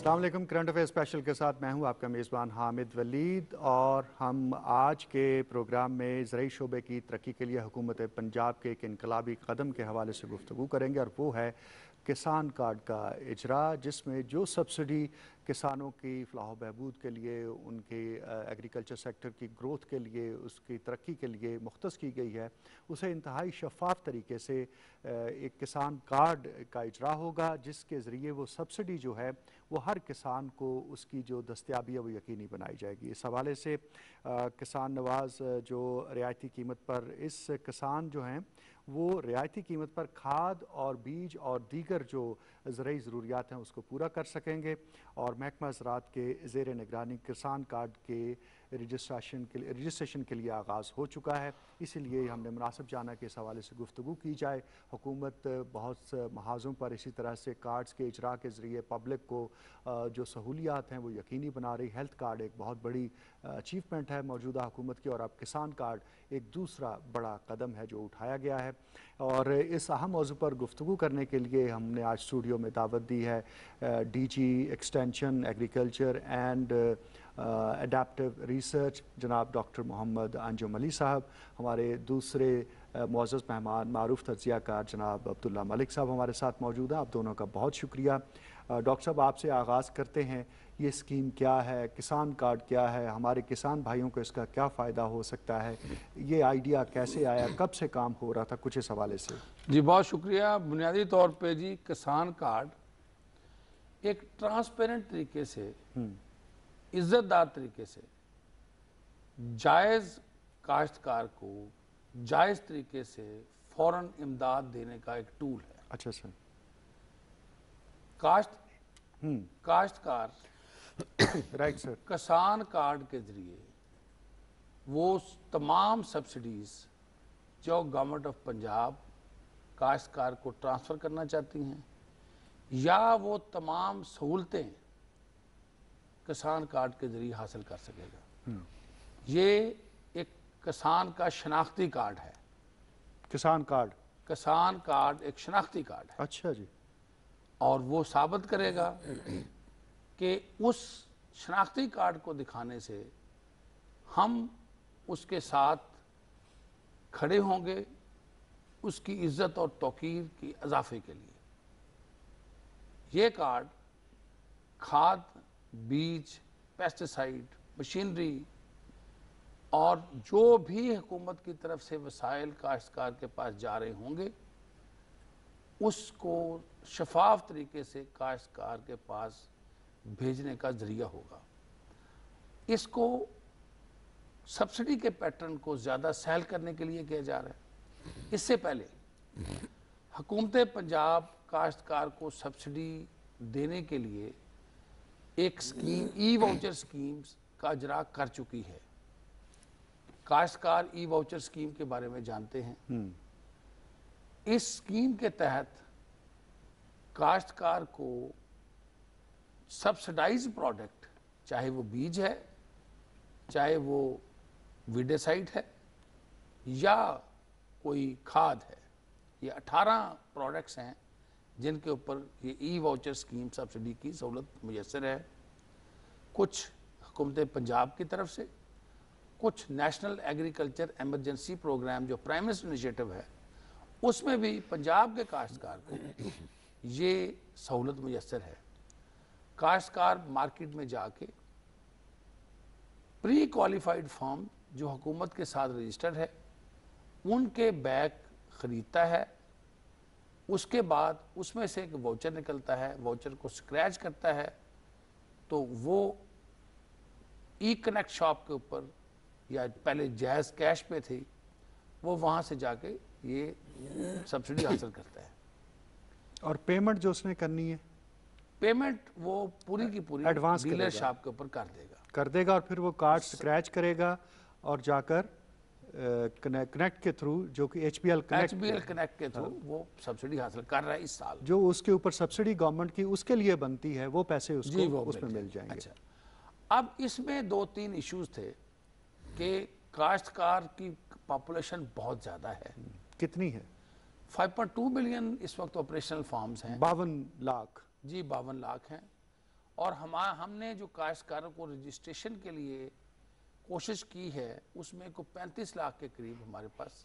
अस्सलाम वालेकुम। Current affair special के साथ मैं हूं आपका मेज़बान हामिद वलीद और हम आज के प्रोग्राम में ज़राई शोबे की तरक्की के लिए हुकूमत पंजाब के एक इनकलाबी कदम के हवाले से गुफ्तगू करेंगे और वो है किसान कार्ड का इजरा, जिसमें जो सब्सिडी किसानों की फलाह बहबूद के लिए, उनके एग्रीकल्चर सेक्टर की ग्रोथ के लिए, उसकी तरक्की के लिए मुख्तस की गई है, उसे इंतहाई शफाफ तरीके से एक किसान कार्ड का इजरा होगा, जिसके ज़रिए वो सब्सिडी जो है वो हर किसान को उसकी जो दस्तयाबी है वो यकीनी बनाई जाएगी। इस हवाले से किसान नवाज जो रियायती कीमत पर इस किसान जो हैं वो रियायती कीमत पर खाद और बीज और दीगर जो ज़रूरी ज़रूरियात हैं उसको पूरा कर सकेंगे। और महकमा ज़राअत के ज़ेर निगरानी किसान कार्ड के रजिस्ट्रेशन के लिए आगाज़ हो चुका है, इसीलिए हमने मुनासिब जाना कि इस हवाले से गुफ्तगू की जाए। हुकूमत बहुत से महाज़ों पर इसी तरह से कार्ड्स के इजरा के ज़रिए पब्लिक को जो सहूलियात हैं वो यकीनी बना रही। हेल्थ कार्ड एक बहुत बड़ी अचीवमेंट है मौजूदा हुकूमत की, और अब किसान कार्ड एक दूसरा बड़ा कदम है जो उठाया गया है। और इस अहम मौजू पर गुफ्तगू करने के लिए हमने आज स्टूडियो में दावत दी है DG extension agriculture and adaptive research जनाब डॉक्टर मोहम्मद अंजुम अली साहब, हमारे दूसरे मुअज़्ज़ज़ मेहमान मारूफ तज़कियाकार जनाब अब्दुल्ला मलिक साहब हमारे साथ मौजूद हैं। आप दोनों का बहुत शुक्रिया। डॉक्टर साहब, आपसे आगाज़ करते हैं, ये स्कीम क्या है, किसान कार्ड क्या है, हमारे किसान भाइयों को इसका क्या फ़ायदा हो सकता है, ये आइडिया कैसे आया, कब से काम हो रहा था, कुछ इस हवाले से। जी बहुत शुक्रिया। बुनियादी तौर पे जी किसान कार्ड एक ट्रांसपेरेंट तरीके से, इज्जतदार तरीके से जायज़ काश्तकार को जायज़ तरीके से फ़ौरन इमदाद देने का एक टूल है। अच्छा सर। काश्तकार राइट सर। किसान कार्ड के ज़रिए वो तमाम सब्सिडीज़ जो गवर्नमेंट ऑफ पंजाब काश्तकार को ट्रांसफ़र करना चाहती हैं, या वो तमाम सहूलतें किसान कार्ड के ज़रिए हासिल कर सकेगा। ये एक किसान का शनाख्ती कार्ड है। किसान कार्ड एक शनाख्ती कार्ड है। अच्छा जी। और वो साबित करेगा कि उस शनाख्ती कार्ड को दिखाने से हम उसके साथ खड़े होंगे उसकी इज्जत और तौकीर की इजाफे के लिए। ये कार्ड खाद, बीज, पेस्टिसाइड, मशीनरी और जो भी हुकूमत की तरफ से वसाइल काश्तकार के पास जा रहे होंगे उसको शफाफ तरीके से काश्तकार के पास भेजने का जरिया होगा। इसको सब्सिडी के पैटर्न को ज़्यादा सहल करने के लिए किया जा रहा है। इससे पहले हुकूमत पंजाब काश्तकार को सब्सिडी देने के लिए एक स्कीम ई वाउचर स्कीम्स का इजरा कर चुकी है। काश्तकार ई वाउचर स्कीम के बारे में जानते हैं। इस स्कीम के तहत काश्तकार को सब्सिडाइज प्रोडक्ट, चाहे वो बीज है, चाहे वो वीडेसाइड है या कोई खाद है, ये 18 प्रोडक्ट्स हैं जिनके ऊपर ये ई वाउचर स्कीम सब्सिडी की सहूलत मुयस्सर है। कुछ हुकूमत पंजाब की तरफ से, कुछ नेशनल एग्रीकल्चर एमरजेंसी प्रोग्राम जो प्राइम मिनिस्टर इनिशिएटिव है उसमें भी पंजाब के काश्तकार को ये सहूलत मुयस्सर है। काश्तकार मार्केट में जाके प्री क्वालिफाइड फॉर्म जो हुकूमत के साथ रजिस्टर्ड है उनके बैग ख़रीदता है, उसके बाद उसमें से एक वाउचर निकलता है, वाउचर को स्क्रैच करता है तो वो ई कनेक्ट शॉप के ऊपर, या पहले जैज़ कैश पे थी, वो वहाँ से जाके ये सब्सिडी हासिल करता है। और पेमेंट जो उसने करनी है, पेमेंट वो पूरी की पूरी एडवांस डीलर शॉप के ऊपर कर देगा और फिर वो कार्ड स्क्रैच करेगा और जाकर कनेक्ट के थ्रू, जो कि HBL कनेक्ट के थ्रू वो सब्सिडी हासिल कर रहा है इस साल। जो उसके ऊपर सब्सिडी गवर्नमेंट की उसके लिए बनती है वो पैसे उसको उसमें मिल जाएंगे। अच्छा, अब इसमें 2-3 इश्यूज थे कि काश्तकार की पॉपुलेशन बहुत ज़्यादा है। कितनी है? 5.2 मिलियन इस वक्त ऑपरेशनल फार्म्स हैं। 52 लाख। जी 52 लाख हैं। और हमने जो काश्तकारों को रजिस्ट्रेशन के लिए कोशिश की है उसमें को 35 लाख के करीब हमारे पास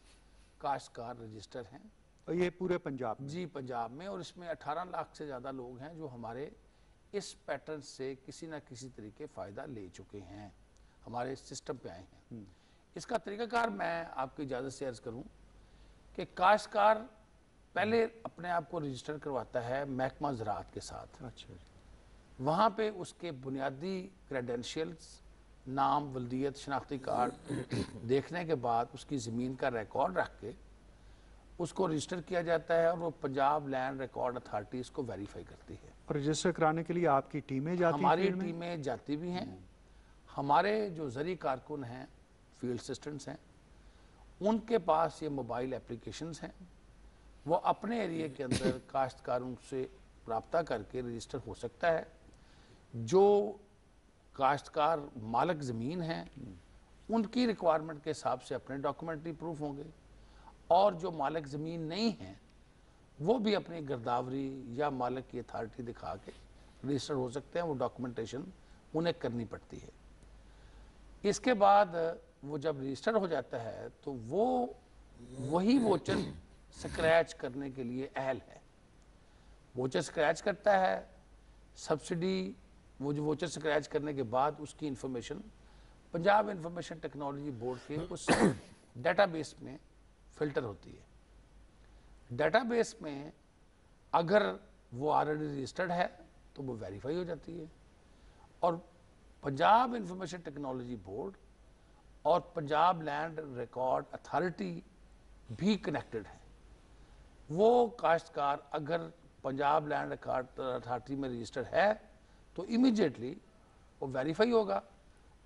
काश्तकार रजिस्टर हैं। और ये पूरे पंजाब में? जी पंजाब में, और इसमें 18 लाख से ज़्यादा लोग हैं जो हमारे इस पैटर्न से किसी ना किसी तरीके फ़ायदा ले चुके हैं, हमारे सिस्टम पे आए हैं। इसका तरीकाकार मैं आपकी इजाज़त से अर्ज़ करूं कि काश्तकार पहले अपने आप को रजिस्टर करवाता है महकमा ज़राअत के साथ। अच्छा। वहाँ पे उसके बुनियादी क्रेडेंशियल्स, नाम, वल्दियत, शनाख्ती कार्ड देखने के बाद उसकी ज़मीन का रिकॉर्ड रख के उसको रजिस्टर किया जाता है और वो पंजाब लैंड रिकॉर्ड अथॉरिटी इसको वेरीफाई करती है। और रजिस्टर कराने के लिए आपकी टीमें जाती हैं? हमारी टीमें जाती भी हैं। हमारे जो ज़री कारकुन हैं, फील्ड असिस्टेंट्स हैं, उनके पास ये मोबाइल एप्लीकेशंस हैं। वो अपने एरिया के अंदर काश्तकारों से रब्ता करके रजिस्टर हो सकता है। जो काश्तकार मालिक ज़मीन हैं उनकी रिक्वायरमेंट के हिसाब से अपने डॉक्यूमेंट्री प्रूफ होंगे, और जो मालिक ज़मीन नहीं हैं वो भी अपनी गिरदावरी या मालिक की अथॉरिटी दिखा के रजिस्टर हो सकते हैं। वो डॉक्यूमेंटेशन उन्हें करनी पड़ती है। इसके बाद वो जब रजिस्टर हो जाता है तो वो वही वोचर स्क्रैच करने के लिए अहल है। वोचर स्क्रैच करता है, सब्सिडी, वो जो वोचर स्क्रैच करने के बाद उसकी information Punjab information technology board के उस डेटाबेस में फिल्टर होती है। डेटाबेस में अगर वो ऑलरेडी रजिस्टर्ड है तो वो वेरीफाई हो जाती है, और पंजाब इंफॉर्मेशन टेक्नोलॉजी बोर्ड और पंजाब लैंड रिकॉर्ड अथॉरिटी भी कनेक्टेड है। वो काश्तकार अगर पंजाब लैंड रिकॉर्ड अथॉरिटी में रजिस्टर्ड है तो इमीडिएटली वो वेरीफाई होगा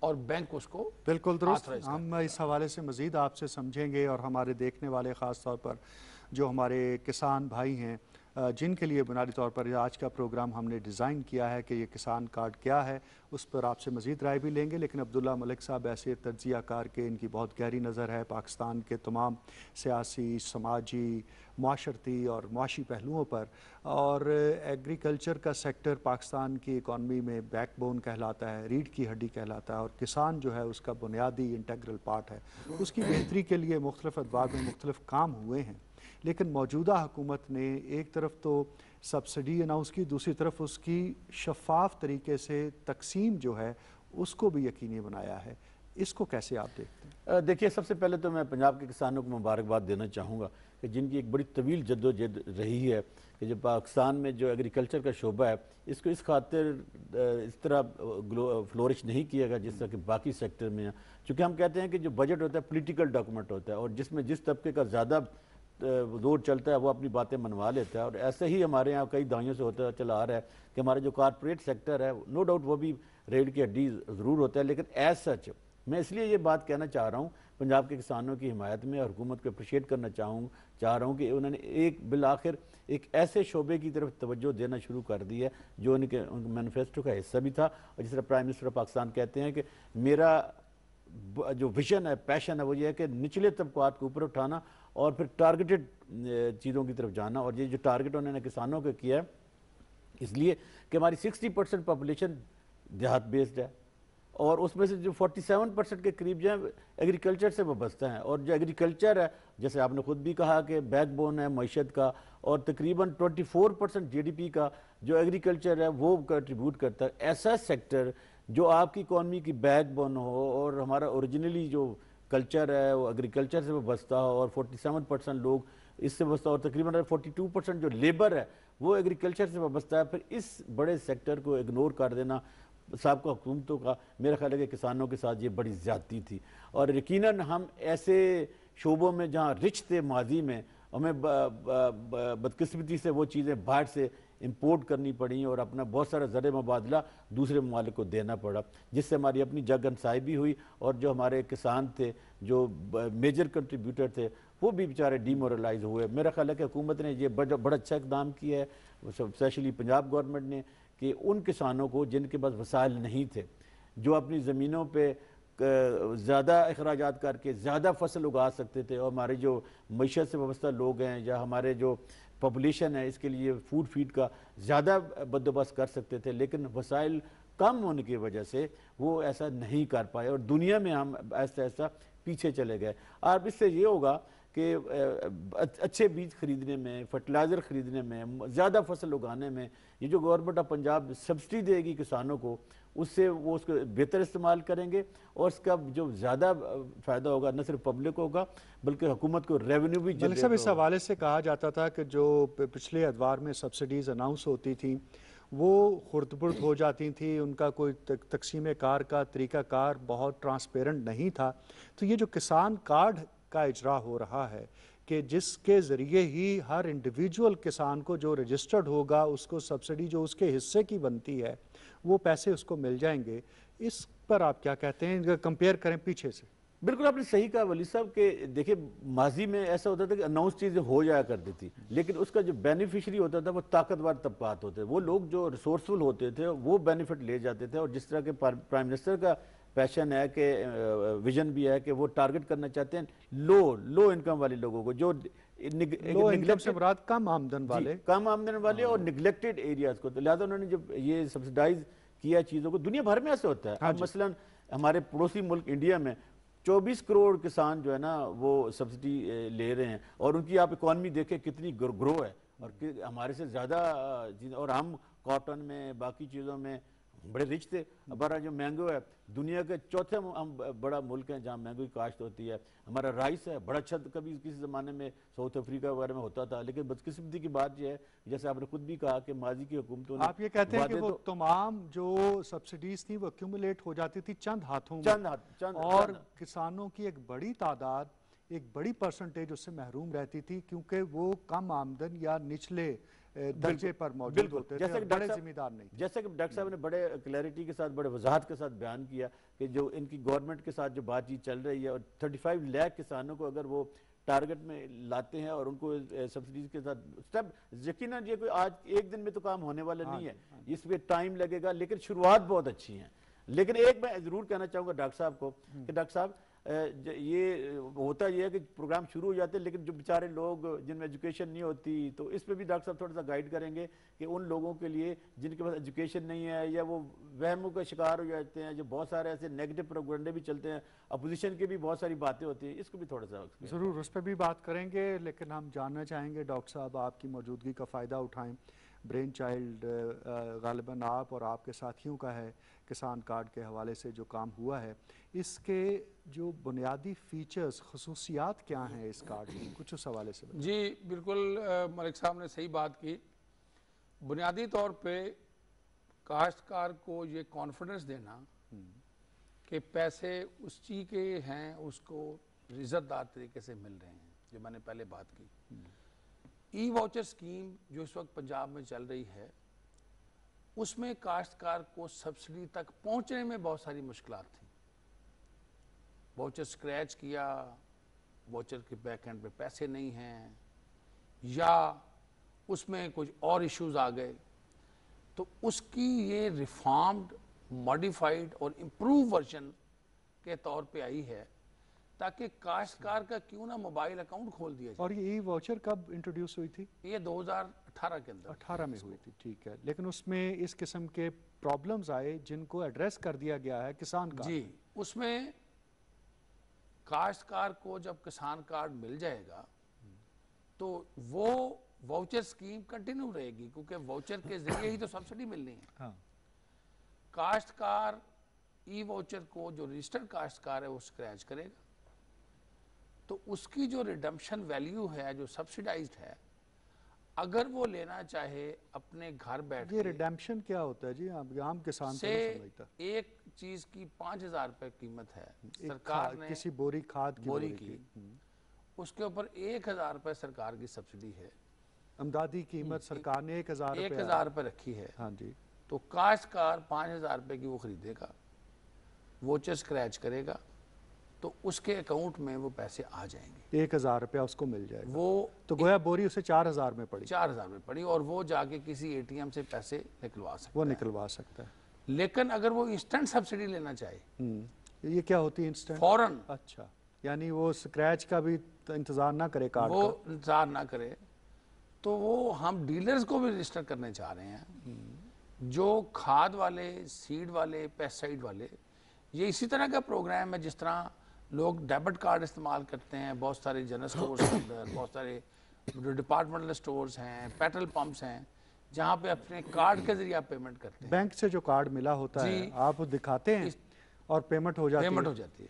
और बैंक उसको बिल्कुल दुरुस्त। हम इस हवाले से मज़ीद आपसे समझेंगे, और हमारे देखने वाले ख़ास तौर पर जो हमारे किसान भाई हैं जिनके लिए बुनियादी तौर पर आज का प्रोग्राम हमने डिज़ाइन किया है कि ये किसान कार्ड क्या है, उस पर आपसे मज़ीद राय भी लेंगे। लेकिन अब्दुल्ला मलिक साहब ऐसे तज्ज़िया कार के इनकी बहुत गहरी नज़र है पाकिस्तान के तमाम सियासी, समाजी, माशरती और मुआशी पहलुओं पर, और एग्रीकल्चर का सेक्टर पाकिस्तान की इकॉनमी में बैकबोन कहलाता है, रीढ़ की हड्डी कहलाता है, और किसान जो है उसका बुनियादी इंटेग्रल पार्ट है। उसकी बेहतरी के लिए मुख्तलिफ अदवार में मुख्तलिफ काम हुए हैं, लेकिन मौजूदा हुकूमत ने एक तरफ तो सब्सिडी अनाउंस की, दूसरी तरफ उसकी शफाफ तरीके से तकसीम जो है उसको भी यकीनी बनाया है। इसको कैसे आप देखते हैं? देखिए, सबसे पहले तो मैं पंजाब के किसानों को मुबारकबाद देना चाहूँगा कि जिनकी एक बड़ी तवील जद्दोजहद रही है कि जो पाकिस्तान में जो एग्रीकल्चर का शोबा है इसको इस खातिर इस तरह फ्लोरिश नहीं किया गया जिस तरह कि बाकी सेक्टर में है। चूँकि हम कहते हैं कि जो बजट होता है पोलिटिकल डॉक्यूमेंट होता है, और जिसमें जिस तबके का ज़्यादा जोर चलता है वो अपनी बातें मनवा लेता है। और ऐसे ही हमारे यहाँ कई दाइयों से होता चला आ रहा है कि हमारा जो कॉर्पोरेट सेक्टर है, नो डाउट वो भी रीढ़ की हड्डी ज़रूर होता है, लेकिन एज सच मैं इसलिए ये बात कहना चाह रहा हूँ पंजाब के किसानों की हिमायत में और हुकूमत को अप्रिशिएट करना चाह रहा हूँ कि उन्होंने एक बिलाखिर एक ऐसे शोबे की तरफ तवज्जो देना शुरू कर दी है जो उनके मैनिफेस्टो का हिस्सा भी था। और जिस तरह प्राइम मिनिस्टर ऑफ पाकिस्तान कहते हैं कि मेरा जो विजन है, पैशन है, वो ये है कि निचले तबकात को ऊपर उठाना और फिर टारगेटेड चीज़ों की तरफ जाना। और ये जो टारगेट उन्होंने किसानों को किया है इसलिए कि हमारी 60% पॉपुलेशन देहात बेस्ड है, और उसमें से जो 47% के करीब जो है एग्रीकल्चर से वाबस्ता हैं। और जो एग्रीकल्चर है, जैसे आपने खुद भी कहा कि बैकबोन है मैशत का, और तकरीबन 24% GDP का जो एग्रीकल्चर है वो कंट्रीब्यूट करता है। ऐसा सेक्टर जो आपकी इकॉनमी की बैकबोन हो, और हमारा ओरिजिनली जो कल्चर है वो एग्रीकल्चर से वाबस्ता हो, और 47% लोग इससे वाबस्ता, और तकरीबन 42% जो लेबर है वो एग्रीकल्चर से वाबस्ता है। फिर इस बड़े सेक्टर को इग्नोर कर देना साबका हुकूमतों का, मेरा ख्याल है कि किसानों के साथ ये बड़ी ज़्यादती थी। और यकीनन हम ऐसे शोबों में जहाँ रिच थे माजी में, हमें बदकिस्मती से वो चीज़ें बाहर से इंपोर्ट करनी पड़ी और अपना बहुत सारा ज़र मुबादला दूसरे ममालिक को देना पड़ा, जिससे हमारी अपनी जग अनसाई भी हुई। और जो हमारे किसान थे जो मेजर कंट्रीब्यूटर थे वो भी बेचारे डीमोरलाइज हुए। मेरा ख्याल है कि हुकूमत ने ये बड़ा अच्छा इकदाम किया है, स्पेशली पंजाब गवर्नमेंट ने, कि उन किसानों को जिनके पास वसाइल नहीं थे, जो अपनी ज़मीनों पे ज़्यादा अखराजात करके ज़्यादा फसल उगा सकते थे, और हमारे जो मईशत से वाबस्ता लोग हैं या हमारे जो पॉपुलेशन है इसके लिए फूड फीड का ज़्यादा बंदोबस्त कर सकते थे। लेकिन वसाइल कम होने की वजह से वो ऐसा नहीं कर पाए और दुनिया में हम ऐसा ऐसा पीछे चले गए। और इससे ये होगा कि अच्छे बीज खरीदने में, फर्टिलाइज़र खरीदने में, ज़्यादा फसल उगाने में, ये जो गवर्नमेंट ऑफ पंजाब सब्सिडी देगी किसानों को, उससे वो उसको बेहतर इस्तेमाल करेंगे और इसका जो ज़्यादा फ़ायदा होगा न सिर्फ पब्लिक होगा बल्कि हुकूमत को रेवेन्यू भी मलिक साहब, इस हवाले से कहा जाता था कि जो पिछले अदवार में सब्सिडीज़ अनाउंस होती थी वो खुर्द-बुर्द हो जाती थी, उनका कोई तकसीम कार का तरीक़ाकार बहुत ट्रांसपेरेंट नहीं था। तो ये जो किसान कार्ड का इजरा हो रहा है कि जिसके ज़रिए ही हर इंडिविजुअल किसान को जो रजिस्टर्ड होगा उसको सब्सिडी जो उसके हिस्से की बनती है वो पैसे उसको मिल जाएंगे, इस पर आप क्या कहते हैं, कंपेयर करें पीछे से? बिल्कुल आपने सही कहा वली साहब कि देखिए माजी में ऐसा होता था कि अनाउंस चीज़ें हो जाया करती थी, लेकिन उसका जो बेनिफिशरी होता था वो ताकतवर तबकात होते थे, वो लोग जो रिसोर्सफुल होते थे वो बेनिफिट ले जाते थे। और जिस तरह के प्राइम मिनिस्टर का पैशन है कि विजन भी है कि वो टारगेट करना चाहते हैं लो इनकम वाले लोगों को, जो लो इनकम से मुराद कम आमदन वाले और निगलेक्टेड एरियाज को। तो लिहाजा उन्होंने जब ये सब्सिडाइज किया चीज़ों को, दुनिया भर में ऐसे होता है। अब मसलन हमारे पड़ोसी मुल्क इंडिया में 24 करोड़ किसान जो है ना वो सब्सिडी ले रहे हैं और उनकी आप इकॉनमी देखें कितनी ग्रो है और हमारे से ज़्यादा, और हम कॉटन में बाकी चीज़ों में बड़े रिच थे। हमारा जो मैंगो है दुनिया के चौथे हम बड़ा मुल्क है जहाँ मैंगो की काश्त होती है। हमारा राइस है बड़ा अच्छा, कभी किसी ज़माने में साउथ अफ्रीका वगैरह में होता था, लेकिन बदकिस्मती की बात यह है जैसे आपने खुद भी कहा कि माजी की हुकूमतों ने, आप ये कहते हैं कि वो तमाम जो सब्सिडीज थी वो एक्यूमुलेट हो जाती थी चंद हाथों में, और किसानों की एक बड़ी तादाद, एक बड़ी परसेंटेज उससे महरूम रहती थी क्योंकि वो कम आमदन या निचले दर्जे पर मौजूद होते थे, बड़े जिम्मेदार नहीं। जैसे कि डॉक्टर साहब ने बड़े क्लैरिटी के साथ, बड़े वजाहत के साथ बयान किया कि जो इनकी गवर्नमेंट के साथ जो बातचीत चल रही है और 35 लाख किसानों को अगर वो टारगेट में लाते हैं और उनको सब्सिडीज के साथ स्टेप, यकीनन ये कोई आज एक दिन में तो काम होने वाला नहीं है, इसमें टाइम लगेगा, लेकिन शुरुआत बहुत अच्छी है। लेकिन एक मैं जरूर कहना चाहूँगा डॉक्टर साहब को कि डॉक्टर साहब ये होता ये है कि प्रोग्राम शुरू हो जाते हैं लेकिन जो बेचारे लोग जिनमें एजुकेशन नहीं होती, तो इस पे भी डॉक्टर साहब थोड़ा सा गाइड करेंगे कि उन लोगों के लिए जिनके पास एजुकेशन नहीं है या वो वहमों का शिकार हो जाते हैं, जो बहुत सारे ऐसे नेगेटिव प्रोपेगेंडे भी चलते हैं, अपोजिशन की भी बहुत सारी बातें होती हैं, इसको भी थोड़ा सा ज़रूर उस पर भी बात करेंगे। लेकिन हम जानना चाहेंगे डॉक्टर साहब, आपकी मौजूदगी का फ़ायदा उठाएँ। ब्रेन चाइल्ड गालिबन आप और आपके साथियों का है किसान कार्ड के हवाले से जो काम हुआ है, इसके जो बुनियादी फीचर्स, खसूसियात क्या हैं इस कार्ड में, कुछ उस हवाले से बताएं। जी बिल्कुल, मलिक साहब ने सही बात की। बुनियादी तौर पे काश्तकार को ये कॉन्फिडेंस देना कि पैसे उस चीज़ के हैं उसको रिजतदार तरीके से मिल रहे हैं, जो मैंने पहले बात की। ई वाउचर स्कीम जो इस वक्त पंजाब में चल रही है उसमें काश्तकार को सब्सिडी तक पहुंचने में बहुत सारी मुश्किलात थी। वाउचर स्क्रैच किया, वाउचर के बैक एंड पे पैसे नहीं हैं या उसमें कुछ और इश्यूज आ गए, तो उसकी ये रिफॉर्म्ड, मॉडिफाइड और इम्प्रूव वर्जन के तौर पे आई है ताकि काश्तकार का क्यों ना मोबाइल अकाउंट खोल दिया जाए। और ये ई वाउचर कब इंट्रोड्यूस हुई थी? ये 2018 के अंदर 18 में हुई थी, ठीक है। लेकिन उसमें इस किस्म के प्रॉब्लम्स आए जिनको एड्रेस कर दिया गया है किसान कार्ड। जी, उसमें काश्तकार को जब किसान कार्ड मिल जाएगा तो वो वाउचर स्कीम कंटिन्यू रहेगी क्योंकि वाउचर के जरिए ही तो सब्सिडी मिलनी है। हाँ। काश्तकार ई वाउचर को जो रजिस्टर्ड काश्तकार है वो स्क्रैच करेगा तो उसकी जो रिडम्पशन वैल्यू है जो सब्सिडाइज्ड है, अगर वो लेना चाहे अपने घर बैठ ये रिडम्पशन क्या होता है जी? आम किसान से एक चीज की 5,000 रुपए कीमत है, सरकार ने किसी बोरी खाद की बोरी की उसके ऊपर 1,000 रुपए सरकार की सब्सिडी है। अमदादी कीमत सरकार ने 1,000 रुपए रखी है। हाँ जी। तो काश्तकार 5,000 रुपए की वो खरीदेगा, वोचर स्क्रैच करेगा तो उसके अकाउंट में वो पैसे आ जाएंगे। 1,000 रुपया उसको मिल जाएगा। वो तो गोया बोरी उसे 4,000 में पड़ी। 4,000 में पड़ी और वो जाके किसी एटीएम से पैसे निकलवा सकता है। वो निकलवा सकता है। लेकिन अगर वो इंस्टेंट सब्सिडी लेना चाहे ये क्या होती है इंस्टेंट? फौरन, अच्छा, यानी वो स्क्रैच का भी इंतजार ना करे कार्ड वो का। इंतजार ना करे। तो वो हम डीलर्स को भी रजिस्टर करने चाह रहे हैं, जो खाद वाले, सीड वाले, पेस्टिसाइड वाले। ये इसी तरह का प्रोग्राम है जिस तरह लोग डेबिट कार्ड इस्तेमाल करते हैं बहुत सारे जनरल स्टोर्स के अंदर, बहुत सारे जो डिपार्टमेंटल स्टोर्स हैं, पेट्रोल पंप्स हैं, जहाँ पे अपने कार्ड के जरिए आप पेमेंट करते हैं। बैंक से जो कार्ड मिला होता है आप दिखाते हैं और पेमेंट हो जाती है। पेमेंट हो जाती है।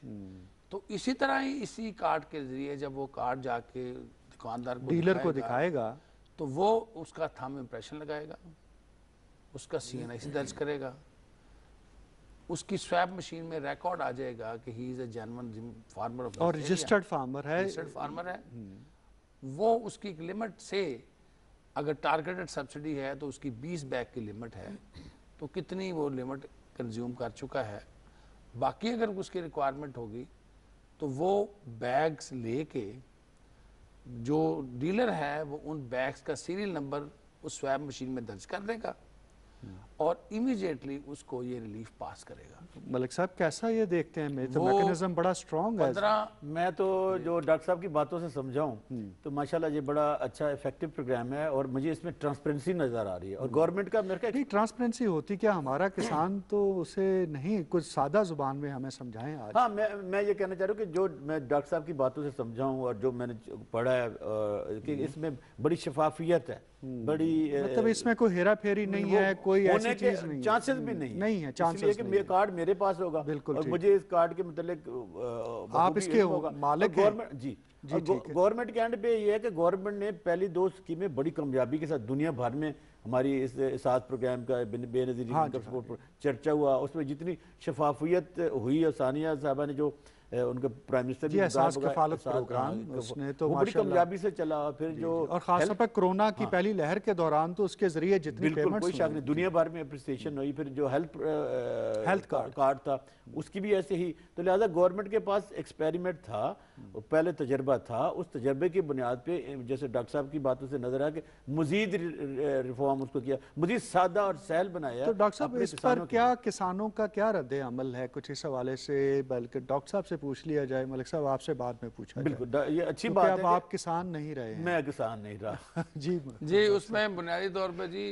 तो इसी तरह ही इसी कार्ड के जरिए जब वो कार्ड जाके दुकानदार को, डीलर को दिखाएगा, तो वो उसका थंब इम्प्रेशन लगाएगा, उसका CNIC दर्ज करेगा, उसकी स्वैप मशीन में रिकॉर्ड आ जाएगा कि he is a genuine farmer और रजिस्टर्ड फार्मर है, रजिस्टर्ड फार्मर है। वो उसकी एक लिमिट से, अगर टारगेटेड सब्सिडी है तो उसकी 20 बैग की लिमिट है, तो कितनी वो लिमिट कंज्यूम कर चुका है। बाकी अगर उसकी रिक्वायरमेंट होगी तो वो बैग्स लेके जो डीलर है वो उन बैग्स का सीरियल नंबर उस स्वैप मशीन में दर्ज कर देगा और इमीडिएटली उसको ये रिलीफ पास करेगा। मलिक साहब कैसा ये देखते हैं? तो वो मैकेनिज्म बड़ा स्ट्रॉन्ग है। 15 मैं तो जो डॉक्टर साहब की बातों से समझाऊं तो माशाल्लाह ये बड़ा अच्छा इफेक्टिव प्रोग्राम है और मुझे इसमें ट्रांसपेरेंसी नजर आ रही है। और गवर्नमेंट का मेरे नहीं, ट्रांसपेरेंसी होती क्या? हमारा किसान तो उसे नहीं, कुछ सादा जुबान में हमें समझाएं आज। हाँ, मैं ये कहना चाह रहा हूँ कि जो मैं डॉक्टर साहब की बातों से समझाऊं और जो मैंने पढ़ा है कि इसमें बड़ी शफाफियत है, बड़ी मतलब इसमें कोई हेरा फेरी नहीं है, कोई ऐसी चीज नहीं है, चांसेस भी नहीं है, चांसेस कि मेरा कार्ड मेरे पास होगा बिल्कुल, और मुझे इस कार्ड के मतलब आप इसके मालिक हैं। गवर्नमेंट जी गवर्नमेंट के एंड पे ये है कि गवर्नमेंट ने पहली 2 स्कीमें बड़ी कामयाबी के साथ दुनिया भर में हमारी इस साथ प्रोग्राम का बेनजीर चर्चा हुआ, उसमें जितनी शफाफियत हुई और सानिया साहबा ने जो उनका प्राइम मिनिस्टर जी एहसास कफालत प्रोग्राम उसने तो बड़ी कामयाबी से चला। फिर जो और खासतौर पर कोरोना की पहली लहर के दौरान तो उसके जरिए जितनी बिल्कुल कोई शक नहीं, दुनिया भर में अप्रिसिएशन हुई। फिर जो हेल्थ कार्ड था उसकी भी ऐसे ही। तो लिहाजा गवर्नमेंट के पास एक्सपेरिमेंट था, पहले तजर्बा था, उस तजर्बे की बुनियाद पे जैसे डॉक्टर साहब की बातों से नजर आया कि मजीद रिफॉर्म उसको किया, मजीद सादा और सहल बनाया। तो डॉक्टर साहब इस पर क्या किसानों का क्या रद्द अमल है? कुछ इस हवाले से बल्कि डॉक्टर साहब से पूछ लिया जाए। मलिक साहब आपसे बाद में पूछा जाए। बिल्कुल, ये अच्छी बात है। अब आप किसान नहीं रहे हैं? मैं किसान नहीं रहा जी उसमें बुनियादी तौर पे जी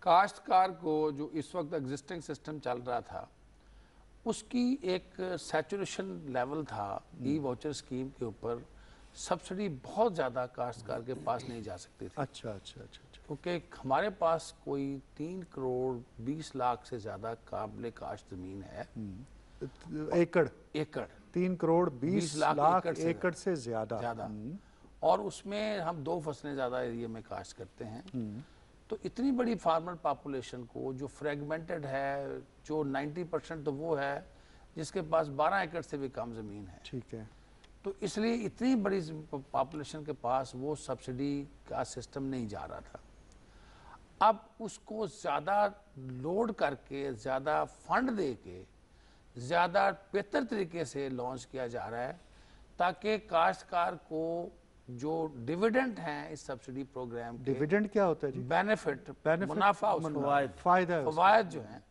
काश्तकार को जो इस वक्त एग्जिस्टिंग सिस्टम चल रहा था उसकी एक सैचुरेशन लेवल था। ई वाउचर स्कीम के ऊपर सब्सिडी बहुत ज़्यादा काश्तकार के पास नहीं जा सकती थी। अच्छा अच्छा अच्छा अच्छा। क्योंकि हमारे पास कोई 3 करोड़ 20 लाख से ज़्यादा काबिल काश्त ज़मीन है। एकड़ 3 करोड़ 20 लाख एकड़ से ज़्यादा। और उसमें हम 2 फसलें ज़्यादा एरिया में काश्त करते हैं। तो इतनी बड़ी फार्मर पॉपुलेशन को जो फ्रेगमेंटेड है, जो 90% तो वो है जिसके पास 12 एकड़ से भी कम ज़मीन है। ठीक है। तो इसलिए इतनी बड़ी पॉपुलेशन के पास वो सब्सिडी का सिस्टम नहीं जा रहा था। अब उसको ज़्यादा लोड करके, ज़्यादा फंड दे के, ज़्यादा बेहतर तरीके से लॉन्च किया जा रहा है ताकि काश्तकार को जो डिविडेंड हैं इस सब्सिडी प्रोग्राम के, डिविडेंड क्या होता है जी? बेनिफिट, मुनाफा, फवायद जो हैं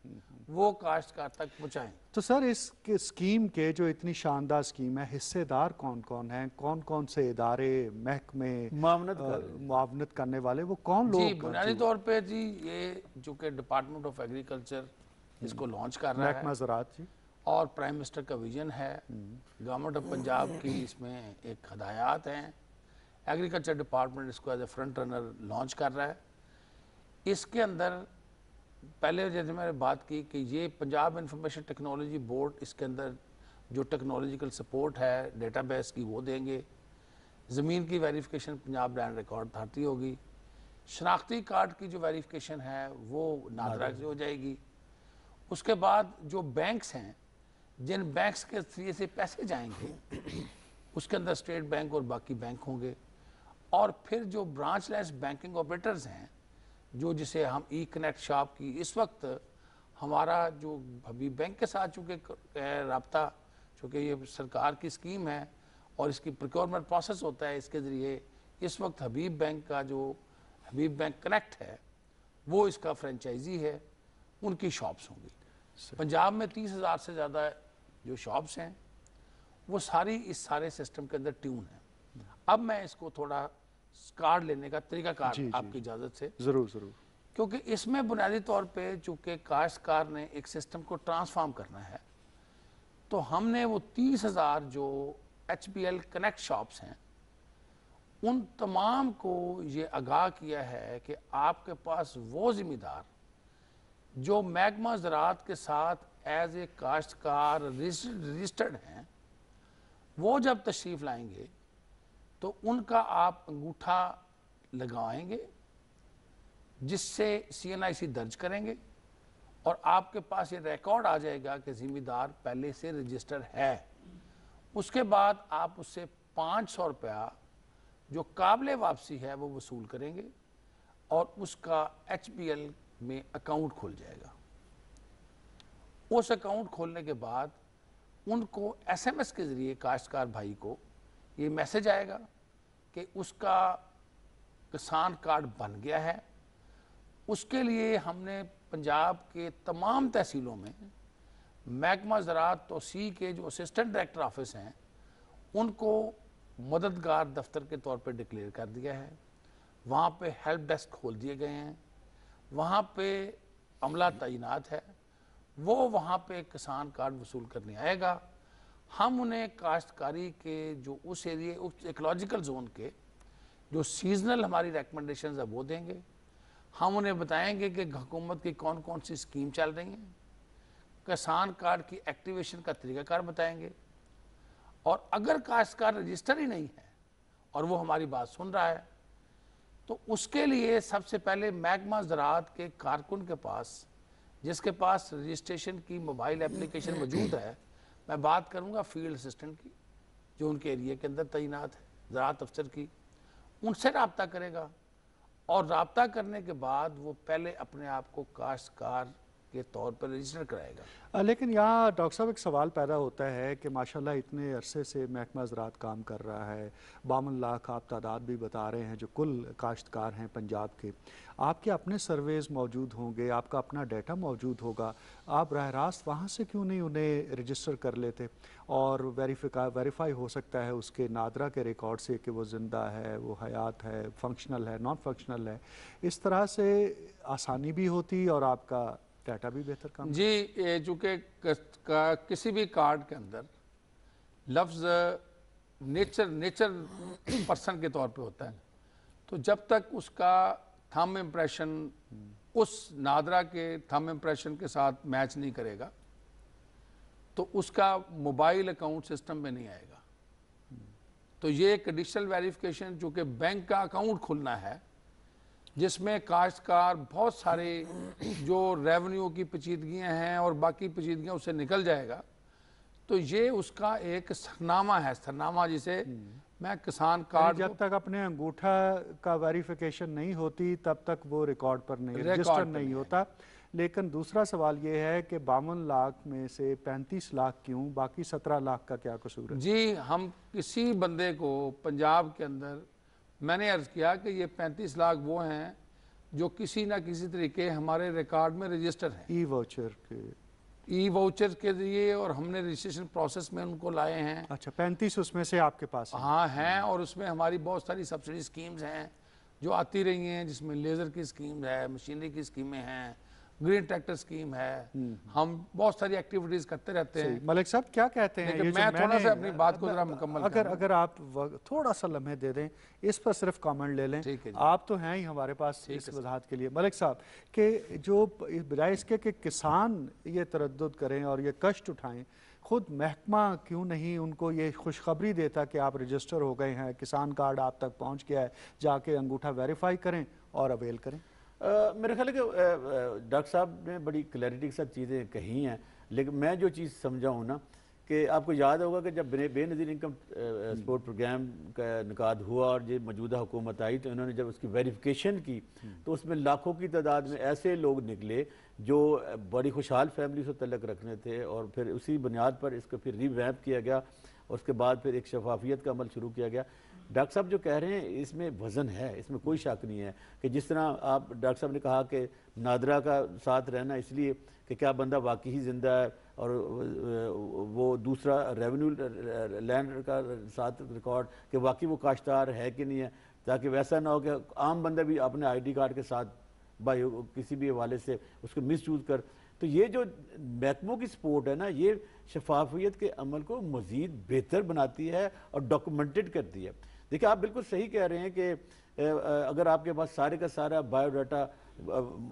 वो काश्तकार तक पहुँचाएं। तो सर इस स्कीम के जो इतनी शानदार स्कीम है, हिस्सेदार कौन कौन हैं? कौन कौन से इदारे, महकमे, मुआवनत करने वाले, वो कौन लोग? जी बुनियादी तौर पे जी ये जो कि डिपार्टमेंट ऑफ एग्रीकल्चर इसको लॉन्च कर रहा है, ज़राअत जी, और प्राइम मिनिस्टर का विजन है। गवर्नमेंट ऑफ पंजाब की इसमें एक हदायत हैं। एग्रीकल्चर डिपार्टमेंट इसको as a front runner launch कर रहा है। इसके अंदर पहले जैसे मैंने बात की कि ये पंजाब इंफॉर्मेशन टेक्नोलॉजी बोर्ड इसके अंदर जो टेक्नोलॉजिकल सपोर्ट है डेटाबेस की वो देंगे। ज़मीन की verification Punjab land record authority होगी। शनाख्ती कार्ड की जो वेरिफिकेशन है वो नादरा से हो जाएगी। उसके बाद जो बैंक्स हैं, जिन बैंक्स के जरिए से पैसे जाएंगे उसके अंदर स्टेट बैंक और बाकी बैंक होंगे। और फिर जो ब्रांचलेस बैंकिंग ऑपरेटर्स हैं, जो जिसे हम ई कनेक्ट शॉप की, इस वक्त हमारा जो हबीब बैंक के साथ चूँकि रब्ता, चूँकि ये सरकार की स्कीम है और इसकी प्रोक्योरमेंट प्रोसेस होता है, इसके ज़रिए इस वक्त हबीब बैंक का जो हबीब बैंक कनेक्ट है वो इसका फ्रेंचाइजी है, उनकी शॉप्स होंगी। पंजाब में 30,000 से ज़्यादा जो शॉप्स हैं वो सारी इस सारे सिस्टम के अंदर ट्यून है। अब मैं इसको थोड़ा कार्ड लेने का तरीकाकार जी, आपकी इजाज़त से, ज़रूर ज़रूर। क्योंकि इसमें बुनियादी तौर पे चूंकि काश्तकार ने एक सिस्टम को ट्रांसफॉर्म करना है, तो हमने वो 30,000 जो HBL कनेक्ट शॉप्स हैं उन तमाम को ये आगाह किया है कि आपके पास वो ज़िम्मेदार जो महकमा ज़राअत के साथ एज ए काश्तकार रजिस्टर्ड हैं, वो जब तशरीफ़ लाएंगे तो उनका आप अंगूठा लगाएंगे, जिससे CNIC दर्ज करेंगे और आपके पास ये रिकॉर्ड आ जाएगा कि ज़िम्मेदार पहले से रजिस्टर है। उसके बाद आप उससे 500 रुपया जो काबिल वापसी है वो वसूल करेंगे और उसका HBL में अकाउंट खुल जाएगा। उस अकाउंट खोलने के बाद उनको SMS के ज़रिए काश्तकार भाई को ये मैसेज आएगा कि उसका किसान कार्ड बन गया है। उसके लिए हमने पंजाब के तमाम तहसीलों में महकमा ज़राअत तोसी के जो असिस्टेंट डायरेक्टर ऑफिस हैं उनको मददगार दफ्तर के तौर पे डिक्लेयर कर दिया है। वहाँ पे हेल्प डेस्क खोल दिए गए हैं, वहाँ पे अमला तैनात है, वो वहाँ पे किसान कार्ड वसूल करने आएगा। हम उन्हें काश्तकारी के जो उस एरिए उस इकोलॉजिकल जोन के जो सीजनल हमारी रिकमेंडेशंस है वो देंगे। हम उन्हें बताएंगे कि हुकूमत की कौन कौन सी स्कीम चल रही हैं, किसान कार्ड की एक्टिवेशन का तरीकाकार बताएंगे। और अगर काश्तकार रजिस्टर ही नहीं है और वो हमारी बात सुन रहा है तो उसके लिए सबसे पहले महकमा ज़राअत के कारकुन के पास, जिसके पास रजिस्ट्रेशन की मोबाइल एप्लीकेशन मौजूद है, मैं बात करूंगा फील्ड असिस्टेंट की जो उनके एरिए के अंदर तैनात है, ज़राअत अफसर की, उनसे रब्ता करेगा और रब्ता करने के बाद वो पहले अपने आप को काश्तकार के तौर पर रजिस्टर कराएगा। लेकिन यहाँ डॉक्टर साहब एक सवाल पैदा होता है कि माशाल्लाह इतने अरसे से महकमा ज़राअत काम कर रहा है, 52 लाख आप तादाद भी बता रहे हैं जो कुल काश्तकार हैं पंजाब के। आपके अपने सर्वेज़ मौजूद होंगे, आपका अपना डाटा मौजूद होगा, आप राह रास्त वहाँ से क्यों नहीं उन्हें रजिस्टर कर लेते और वेरीफाई हो सकता है उसके नादरा के रिकॉर्ड से कि वो ज़िंदा है, वो हयात है, फंक्शनल है, नॉन फंक्शनल है। इस तरह से आसानी भी होती और आपका डाटा भी बेहतर काम। जी, चूँकि किसी भी कार्ड के अंदर लफ्ज़ नेचर पर्सन के तौर पे होता है, तो जब तक उसका थंब इम्प्रेशन उस नादरा के थंब इम्प्रेशन के साथ मैच नहीं करेगा तो उसका मोबाइल अकाउंट सिस्टम में नहीं आएगा। तो ये एक एडिशनल वेरिफिकेशन चूँकि बैंक का अकाउंट खुलना है, जिसमें काश्तकार बहुत सारे जो रेवेन्यू की पेचीदगियाँ हैं और बाकी पेचीदगियाँ उससे निकल जाएगा, तो ये उसका एक सरनामा है, सरनामा जिसे मैं किसान कार्ड जब तक अपने अंगूठा का वेरिफिकेशन नहीं होती तब तक वो रिकॉर्ड पर नहीं, रजिस्टर नहीं होता। लेकिन दूसरा सवाल ये है कि 52 लाख में से 35 लाख क्यों, बाकी 17 लाख का क्या कसूर है? जी, हम किसी बंदे को पंजाब के अंदर, मैंने अर्ज़ किया कि ये 35 लाख वो हैं जो किसी ना किसी तरीके हमारे रिकॉर्ड में रजिस्टर हैं ई वाउचर के जरिए, और हमने रजिस्ट्रेशन प्रोसेस में उनको लाए हैं। अच्छा, 35 उसमें से आपके पास है? हाँ हैं, और उसमें हमारी बहुत सारी सब्सिडी स्कीम्स हैं जो आती रही हैं, जिसमें लेज़र की स्कीम है, मशीनरी की स्कीमें हैं, ग्रीन ट्रैक्टर स्कीम है। हम बहुत सारी एक्टिविटीज करते रहते हैं। मलिक साहब क्या कहते हैं? लेकिन मैं थोड़ा सा अपनी बात को जरा मुकम्मल अगर आप थोड़ा सा लम्हे दे दें, इस पर सिर्फ कमेंट ले लें। आप तो हैं ही हमारे पास इस वजाहत के लिए। मलिक साहब कि जो बजाय इसके कि किसान ये तरद्दुद करें और ये कष्ट उठाएं, खुद महकमा क्यों नहीं उनको ये खुशखबरी देता कि आप रजिस्टर हो गए हैं, किसान कार्ड आप तक पहुँच गया है, जाके अंगूठा वेरीफाई करें और अवेल करें? मेरे ख्याल है कि डॉक्टर साहब ने बड़ी क्लैरिटी के साथ चीज़ें कही हैं, लेकिन मैं जो चीज़ समझा हूँ ना कि आपको याद होगा कि जब बेनज़ीर इनकम सपोर्ट प्रोग्राम का इनकाद हुआ और ये मौजूदा हुकूमत आई तो इन्होंने जब उसकी वेरिफिकेशन की तो उसमें लाखों की तादाद में ऐसे लोग निकले जो बड़ी खुशहाल फैमिली से तल्लक रखने थे, और फिर उसी बुनियाद पर इसको फिर रीवैम्प किया गया और उसके बाद फिर एक शफाफियत का अमल शुरू किया गया। डॉक्टर साहब जो कह रहे हैं इसमें वजन है, इसमें कोई शक नहीं है कि जिस तरह आप डॉक्टर साहब ने कहा कि नादरा का साथ रहना इसलिए कि क्या बंदा वाकई ही जिंदा है और वो दूसरा रेवेन्यू लैंड का साथ रिकॉर्ड कि वाकई वो काश्तकार है कि नहीं है, ताकि वैसा ना हो कि आम बंदा भी अपने आईडी कार्ड के साथ भाई किसी भी हवाले से उसको मिसयूज कर। तो ये जो महकमों की सपोर्ट है ना, ये शफाफियत के अमल को मज़ीद बेहतर बनाती है और डॉक्यूमेंटेड करती है। देखिए आप बिल्कुल सही कह रहे हैं कि अगर आपके पास सारे का सारा बायोडाटा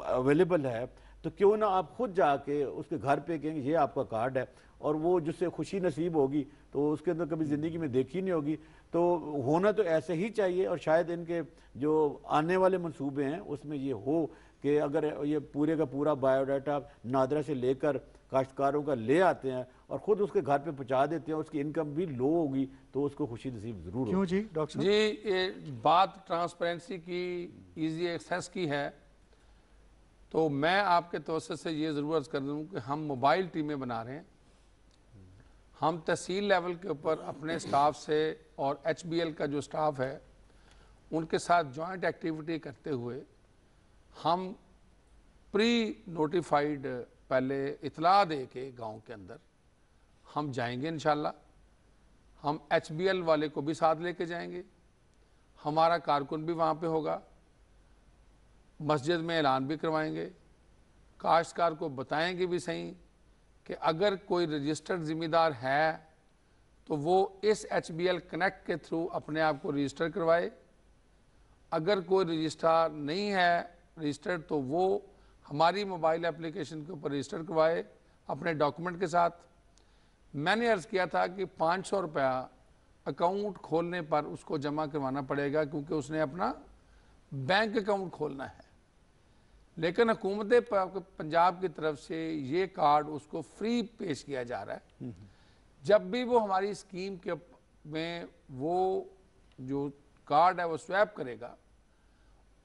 अवेलेबल है तो क्यों ना आप खुद जाके उसके घर पे कहेंगे ये आपका कार्ड है, और वो जिससे खुशी नसीब होगी तो उसके अंदर कभी ज़िंदगी में देखी नहीं होगी। तो होना तो ऐसे ही चाहिए, और शायद इनके जो आने वाले मंसूबे हैं उसमें ये हो कि अगर ये पूरे का पूरा बायोडाटा नादरा से लेकर काश्तकारों का ले आते हैं और ख़ुद उसके घर पे पहुंचा देते हैं, उसकी इनकम भी लो होगी तो उसको खुशी नसीब ज़रूर क्यों जी डॉक्टर साहब? जी, ये बात ट्रांसपेरेंसी की, इजी एक्सेस की है, तो मैं आपके तवज्जो से ये ज़रूर अर्ज़ कर दूँ कि हम मोबाइल टीमें बना रहे हैं। हम तहसील लेवल के ऊपर अपने स्टाफ से और HBL का जो स्टाफ है उनके साथ जॉइंट एक्टिविटी करते हुए हम प्री नोटिफाइड पहले इतला दे के गाँव के अंदर हम जाएंगे इंशाल्लाह। हम HBL वाले को भी साथ लेके जाएंगे, हमारा कारकुन भी वहाँ पे होगा, मस्जिद में ऐलान भी करवाएंगे, काश्तकार को बताएंगे भी सही कि अगर कोई रजिस्टर्ड ज़िम्मेदार है तो वो इस HBL कनेक्ट के थ्रू अपने आप को रजिस्टर करवाए। अगर कोई रजिस्ट्रार नहीं है रजिस्टर्ड तो वो हमारी मोबाइल एप्लीकेशन के ऊपर रजिस्टर करवाए अपने डॉक्यूमेंट के साथ। मैंने अर्ज़ किया था कि 500 रुपया अकाउंट खोलने पर उसको जमा करवाना पड़ेगा क्योंकि उसने अपना बैंक अकाउंट खोलना है, लेकिन हुकूमत पंजाब की तरफ से ये कार्ड उसको फ्री पेश किया जा रहा है। जब भी वो हमारी स्कीम के में वो जो कार्ड है वो स्वैप करेगा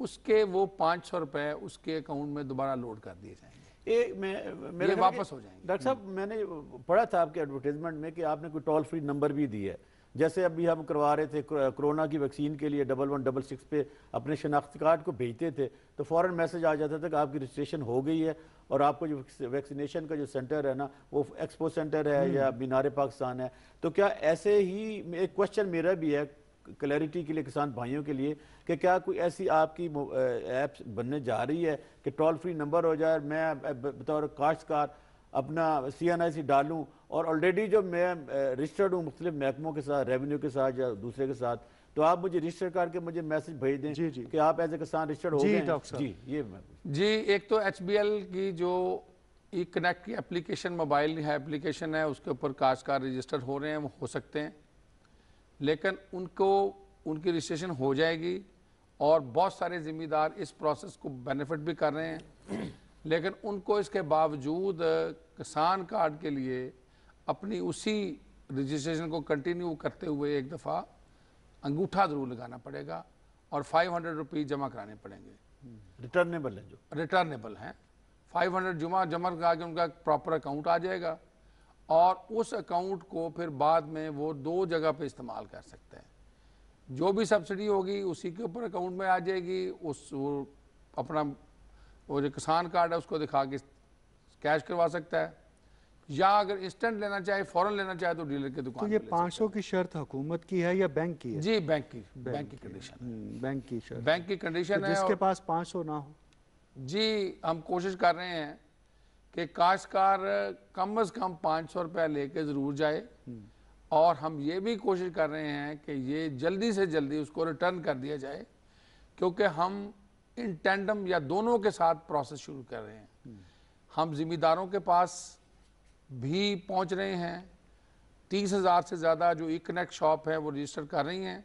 उसके वो 500 रुपये उसके अकाउंट में दोबारा लोड कर दिए जाएंगे, मेरे वापस हो जाएंगे। डॉक्टर साहब मैंने पढ़ा था आपके एडवर्टाइजमेंट में कि आपने कोई टोल फ्री नंबर भी दिया है, जैसे अभी हम करवा रहे थे कोरोना की वैक्सीन के लिए 1166 पे अपने शनाख्ती कार्ड को भेजते थे तो फ़ौरन मैसेज आ जाता था कि आपकी रजिस्ट्रेशन हो गई है और आपको जो वैक्सीनेशन का जो सेंटर है ना वो एक्सपो सेंटर है या मीनार पाकिस्तान है। तो क्या ऐसे ही एक क्वेश्चन मेरा भी है क्लैरिटी के लिए किसान भाइयों के लिए कि क्या कोई ऐसी आपकी ऐप बनने जा रही है कि टोल फ्री नंबर हो जाए, मैं बतौर काश्तकार अपना CNIC डालूं और ऑलरेडी जो मैं रजिस्टर्ड हूँ मुख्तलिफ महकमों के साथ, रेवेन्यू के साथ या दूसरे के साथ, तो आप मुझे रजिस्टर करके मुझे मैसेज भेज दें जी कि आप एज ए किसान रजिस्टर्ड हो गए जी। ये जी, एक तो HBL की जो ई कनेक्ट की एप्लीकेशन मोबाइल है एप्लीकेशन है उसके ऊपर काश्तकार रजिस्टर हो रहे हैं, वो हो सकते हैं, लेकिन उनको उनकी रजिस्ट्रेशन हो जाएगी और बहुत सारे ज़िम्मेदार इस प्रोसेस को बेनिफिट भी कर रहे हैं, लेकिन उनको इसके बावजूद किसान कार्ड के लिए अपनी उसी रजिस्ट्रेशन को कंटिन्यू करते हुए एक दफ़ा अंगूठा ज़रूर लगाना पड़ेगा और 500 रुपये जमा कराने पड़ेंगे। रिटर्नेबल है, जो रिटर्नेबल हैं 500 जमा करा के उनका प्रॉपर अकाउंट आ जाएगा और उस अकाउंट को फिर बाद में वो 2 जगह पे इस्तेमाल कर सकते हैं। जो भी सब्सिडी होगी उसी के ऊपर अकाउंट में आ जाएगी, उस अपना वो जो किसान कार्ड है उसको दिखा के कैश करवा सकता है, या अगर इंस्टेंट लेना चाहे फ़ौरन लेना चाहे तो डीलर की दुकान। तो ये 500 की शर्त हुकूमत की है या बैंक की है? जी बैंक की कंडीशन, बैंक की शर्त, बैंक की कंडीशन है। जिसके पास 500 ना हो जी हम कोशिश कर रहे हैं कि काश्तकार कम से कम 500 रुपया लेके ज़रूर जाए और हम ये भी कोशिश कर रहे हैं कि ये जल्दी से जल्दी उसको रिटर्न कर दिया जाए, क्योंकि हम इन टेंडम या दोनों के साथ प्रोसेस शुरू कर रहे हैं। हम ज़िम्मेदारों के पास भी पहुंच रहे हैं, 30,000 से ज़्यादा जो ई कनेक्ट शॉप है वो रजिस्टर कर रही हैं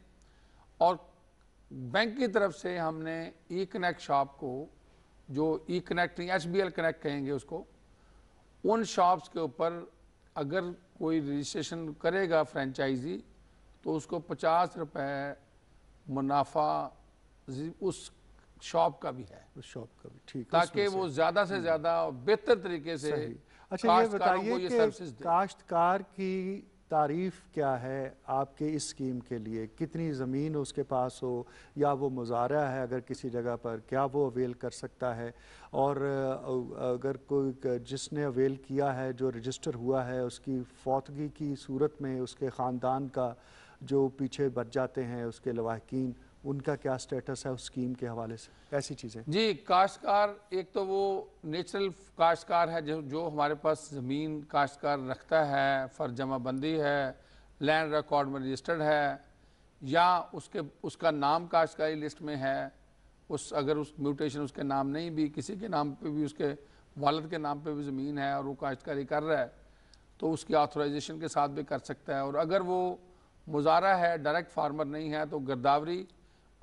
और बैंक की तरफ से हमने ई कनेक्ट शॉप को, जो ई कनेक्ट नहीं HBL कनेक्ट कहेंगे उसको, उन शॉप्स के ऊपर अगर कोई रजिस्ट्रेशन करेगा फ्रेंचाइजी तो उसको 50 रुपये मुनाफा उस शॉप का भी है, उस शॉप का भी, ठीक, ताकि वो ज़्यादा से ज़्यादा बेहतर तरीके से। अच्छा ये बताइए कि काश्तकार की तारीफ़ क्या है आपके इस स्कीम के लिए? कितनी ज़मीन उसके पास हो या वो मुज़ारा है अगर किसी जगह पर, क्या वो अवेल कर सकता है? और अगर कोई जिसने अवेल किया है, जो रजिस्टर हुआ है, उसकी फौतगी की सूरत में उसके ख़ानदान का जो पीछे बच जाते हैं उसके लवाहकीन, उनका क्या स्टेटस है उस स्कीम के हवाले से? ऐसी चीज़ें जी, काश्तकार एक तो वो नेचुरल काश्तकार है जो हमारे पास ज़मीन काश्तकार रखता है, फ़र्ज जमाबंदी है, लैंड रिकॉर्ड में रजिस्टर्ड है, या उसका नाम काश्तकारी लिस्ट में है, अगर उस म्यूटेशन उसके नाम नहीं भी, किसी के नाम पे भी, उसके वालिद के नाम पे भी ज़मीन है और वो काश्तकारी कर रहा है, तो उसकी ऑथराइजेशन के साथ भी कर सकता है। और अगर वो मुजारा है, डायरेक्ट फार्मर नहीं है, तो गिरदावरी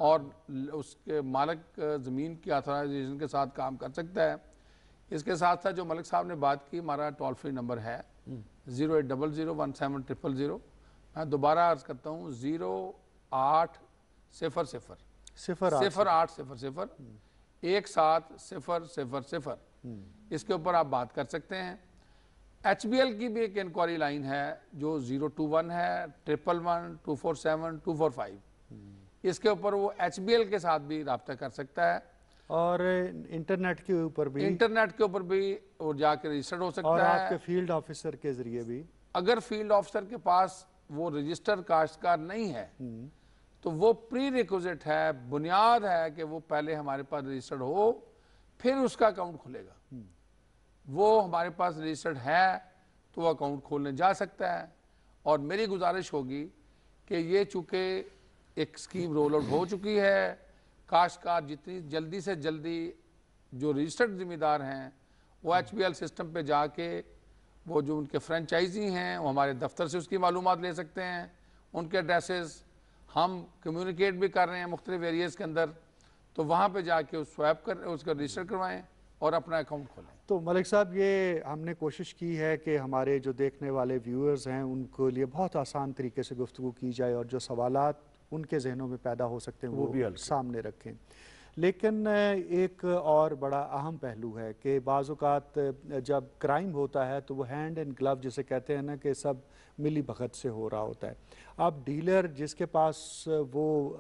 और उसके मालिक ज़मीन की ऑथराइजेशन के साथ काम कर सकता है। इसके साथ साथ जो मलिक साहब ने बात की, हमारा टोल फ्री नंबर है 0800170000। मैं दोबारा अर्ज़ करता हूँ 0800-1700-1700। इसके ऊपर आप बात कर सकते हैं। HBL की भी एक इंक्वायरी लाइन है जो 021 है 111 247 245। इसके ऊपर वो HBL के साथ भी रब्ता कर सकता है और इंटरनेट के ऊपर भी वो जाके रजिस्टर्ड हो सकता और है। आपके फील्ड ऑफिसर के जरिए भी। अगर फील्ड ऑफिसर के पास वो रजिस्टर्ड काश्तकार नहीं है तो वो प्री रिक्विजिट है, बुनियाद है कि वो पहले हमारे पास रजिस्टर्ड हो, फिर उसका अकाउंट खुलेगा। वो हमारे पास रजिस्टर्ड है तो वो अकाउंट खोलने जा सकता है। और मेरी गुजारिश होगी कि ये चूँकि एक स्कीम रोल आउट हो चुकी है, काश्तकार जितनी जल्दी से जल्दी जो रजिस्टर्ड जिम्मेदार हैं वो HBL सिस्टम पे जाके वो जो उनके फ्रेंचाइजी हैं वो हमारे दफ्तर से उसकी मालूमात ले सकते हैं। उनके एड्रेसेस हम कम्युनिकेट भी कर रहे हैं मुख्तलिफ एरियाज़ के अंदर, तो वहाँ पे जाके उस स्वैप कर उसका रजिस्टर करवाएं और अपना अकाउंट खोलें। तो मलिक साहब, ये हमने कोशिश की है कि हमारे जो देखने वाले व्यूअर्स हैं उनको लिए बहुत आसान तरीके से गुफ्तगू की जाए और जो सवालात उनके जहनों में पैदा हो सकते हैं वो भी सामने रखें। लेकिन एक और बड़ा अहम पहलू है कि बाज़ औक़ात जब क्राइम होता है तो वो हैंड एंड ग्लव जिसे कहते हैं ना, कि सब मिली भगत से हो रहा होता है। अब डीलर जिसके पास वो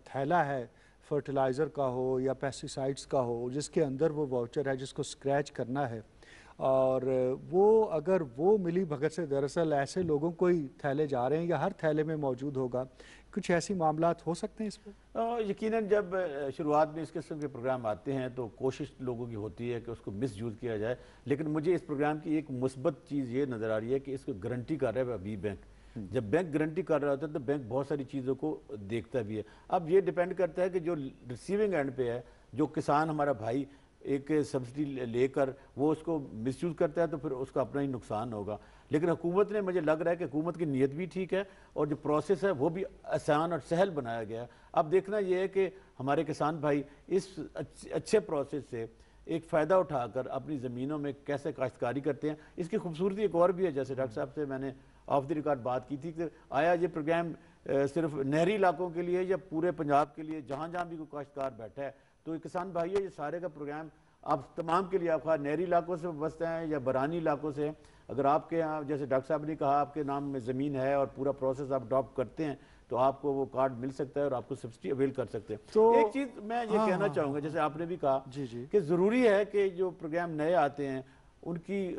थैला है फर्टिलाइज़र का हो या पेस्टिसाइड्स का हो, जिसके अंदर वो वाउचर है जिसको स्क्रैच करना है, और वो अगर वो मिली भगत से दरअसल ऐसे लोगों को ही थैले जा रहे हैं या हर थैले में मौजूद होगा, कुछ ऐसी मामलात हो सकते हैं इस पर? यकीनन जब शुरुआत में इस किस्म के प्रोग्राम आते हैं तो कोशिश लोगों की होती है कि उसको मिसयूज़ किया जाए, लेकिन मुझे इस प्रोग्राम की एक मुस्बत चीज़ ये नज़र आ रही है कि इसको गारंटी कर रहा है अभी बैंक। जब बैंक गारंटी कर रहा होता है तो बैंक बहुत सारी चीज़ों को देखता भी है। अब ये डिपेंड करता है कि जो रिसीविंग एंड पे है, जो किसान हमारा भाई एक सब्सिडी लेकर वो उसको मिसयूज़ करता है तो फिर उसका अपना ही नुकसान होगा। लेकिन हुकूमत ने, मुझे लग रहा है कि हुकूमत की नीयत भी ठीक है और जो प्रोसेस है वो भी आसान और सहल बनाया गया है। अब देखना ये है कि हमारे किसान भाई इस अच्छे प्रोसेस से एक फ़ायदा उठाकर अपनी ज़मीनों में कैसे काश्तकारी करते हैं। इसकी खूबसूरती एक और भी है, जैसे डॉक्टर साहब से मैंने ऑफ द रिकॉर्ड बात की थी कि आया ये प्रोग्राम सिर्फ नहरी इलाकों के लिए या पूरे पंजाब के लिए, जहाँ जहाँ भी कोई काश्तकार बैठा है तो किसान भाई है, ये सारे का प्रोग्राम आप तमाम के लिए, आप खा नहरी इलाकों से बसते हैं या बरानी इलाकों से, अगर आपके यहाँ जैसे डॉक्टर साहब ने कहा आपके नाम में ज़मीन है और पूरा प्रोसेस आप अडॉप्ट करते हैं तो आपको वो कार्ड मिल सकता है और आपको सब्सिडी अवेल कर सकते हैं। तो एक चीज़ मैं ये कहना चाहूँगा, जैसे आपने भी कहा कि ज़रूरी है कि जो प्रोग्राम नए आते हैं उनकी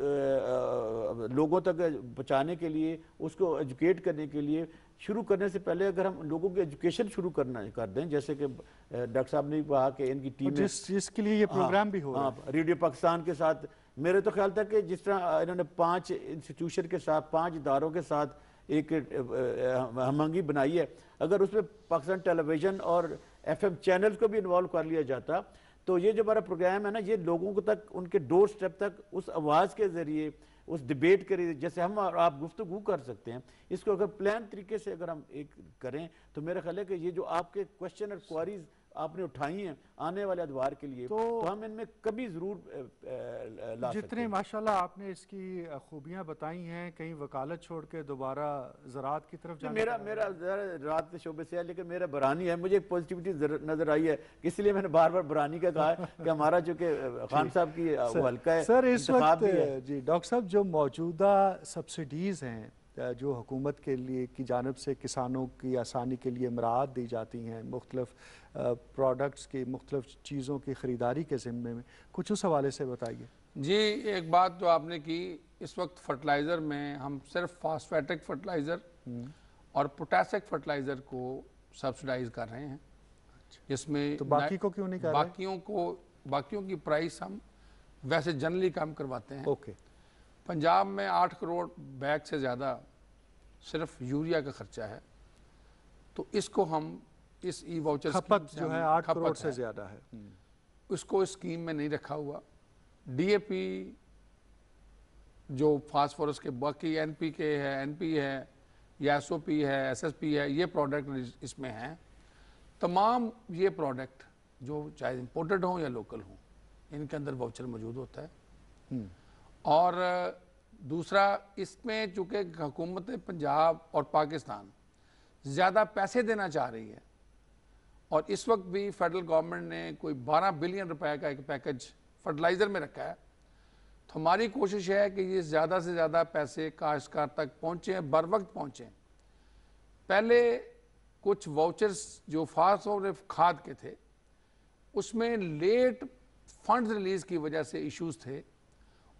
लोगों तक पहुँचाने के लिए, उसको एजुकेट करने के लिए शुरू करने से पहले अगर हम लोगों की एजुकेशन शुरू कर दें, जैसे कि डॉक्टर साहब ने कहा कि इनकी टीम जिसके लिए ये प्रोग्राम भी हो रहा है रेडियो पाकिस्तान के साथ, मेरे तो ख्याल था कि जिस तरह इन्होंने 5 इंस्टीट्यूशन के साथ, 5 इदारों के साथ एक हमंगी बनाई है, अगर उसमें पाकिस्तान टेलीविज़न और FM चैनल्स को भी इन्वॉल्व कर लिया जाता तो ये जो हमारा प्रोग्राम है ना, ये लोगों को तक, उनके डोर स्टेप तक उस आवाज़ के ज़रिए, उस डिबेट के जैसे हम और आप गुफ्तगू कर सकते हैं, इसको अगर प्लान तरीके से अगर हम एक करें तो मेरा ख्याल है कि ये जो आपके क्वेश्चन और क्वारीज आपने उठाई हैं आने वाले अदवार के लिए, तो हम इनमें कभी ज़रूर ला सकते हैं। जितने माशाल्लाह आपने इसकी खूबियाँ बताई हैं, कहीं वकालत छोड़ के दोबारा ज़राअत की तरफ जाने मेरा ज़राअत के शोबे से है, लेकिन मेरा बरानी है, मुझे एक पॉजिटिविटी नज़र आई है, इसलिए मैंने बार बार बरानी का कहा है कि हमारा जो कि खान साहब की वो हल्का है। सर इस वक्त जी डॉक्टर साहब, जो मौजूदा सब्सिडीज़ हैं जो हुकूमत के लिए की जानब से किसानों की आसानी के लिए मराहत दी जाती हैं मुख्तलिफ प्रोडक्ट्स की, मुख्तलिफ चीज़ों की ख़रीदारी के ज़िम्मे में, कुछ उस हवाले से बताइए। जी, एक बात जो आपने की, इस वक्त फर्टिलाइज़र में हम सिर्फ फास्फेटिक फर्टिलाइज़र और पोटासिक फर्टिलाइज़र को सब्सिडाइज कर रहे हैं, जिसमें तो बाकी को क्यों नहीं कर रहे? बाकियों की प्राइस हम वैसे जनरली कम करवाते हैं। ओके। पंजाब में 8 करोड़ बैग से ज़्यादा सिर्फ यूरिया का खर्चा है, तो इसको हम इस ई वाउचर खपत जो है 8 करोड़ से ज़्यादा है, उसको इस स्कीम में नहीं रखा हुआ। डीएपी जो फास्फोरस के बाकी एनपीके है, एनपी है या एसओपी है, एसएसपी है, ये प्रोडक्ट इसमें हैं। तमाम ये प्रोडक्ट जो चाहे इंपोर्टेड हों या लोकल हों, इनके अंदर वाउचर मौजूद होता है। और दूसरा, इसमें चूँकि हुकूमत पंजाब और पाकिस्तान ज़्यादा पैसे देना चाह रही है और इस वक्त भी फेडरल गवर्नमेंट ने कोई 12 बिलियन रुपए का एक पैकेज फर्टिलाइज़र में रखा है, तो हमारी कोशिश है कि ये ज़्यादा से ज़्यादा पैसे काश्तकार तक पहुँचें, बर वक्त पहुँचें। पहले कुछ वाउचर्स जो फास्फोरस खाद के थे, उसमें लेट फंड्स रिलीज़ की वजह से इश्यूज थे,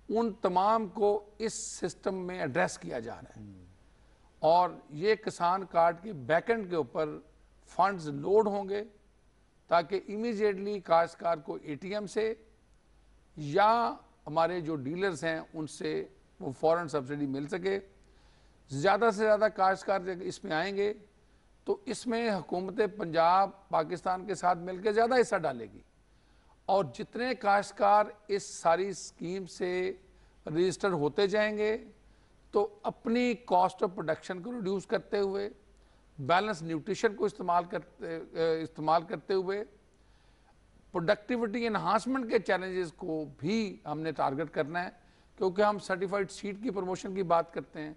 उन तमाम को इस सिस्टम में एड्रेस किया जा रहा है और ये किसान कार्ड के बैकएंड के ऊपर फंड्स लोड होंगे ताकि इमीडिएटली काश्तकार को एटीएम से या हमारे जो डीलर्स हैं उनसे वो फ़ौरन सब्सिडी मिल सके। ज़्यादा से ज़्यादा काश्तकार इसमें आएंगे तो इसमें हुकूमत पंजाब पाकिस्तान के साथ मिलकर ज़्यादा हिस्सा डालेगी और जितने काश्तकार इस सारी स्कीम से रजिस्टर होते जाएंगे तो अपनी कॉस्ट ऑफ प्रोडक्शन को रिड्यूस करते हुए, बैलेंस न्यूट्रिशन को इस्तेमाल करते हुए, प्रोडक्टिविटी एनहांसमेंट के चैलेंजेस को भी हमने टारगेट करना है, क्योंकि हम सर्टिफाइड सीड की प्रमोशन की बात करते हैं,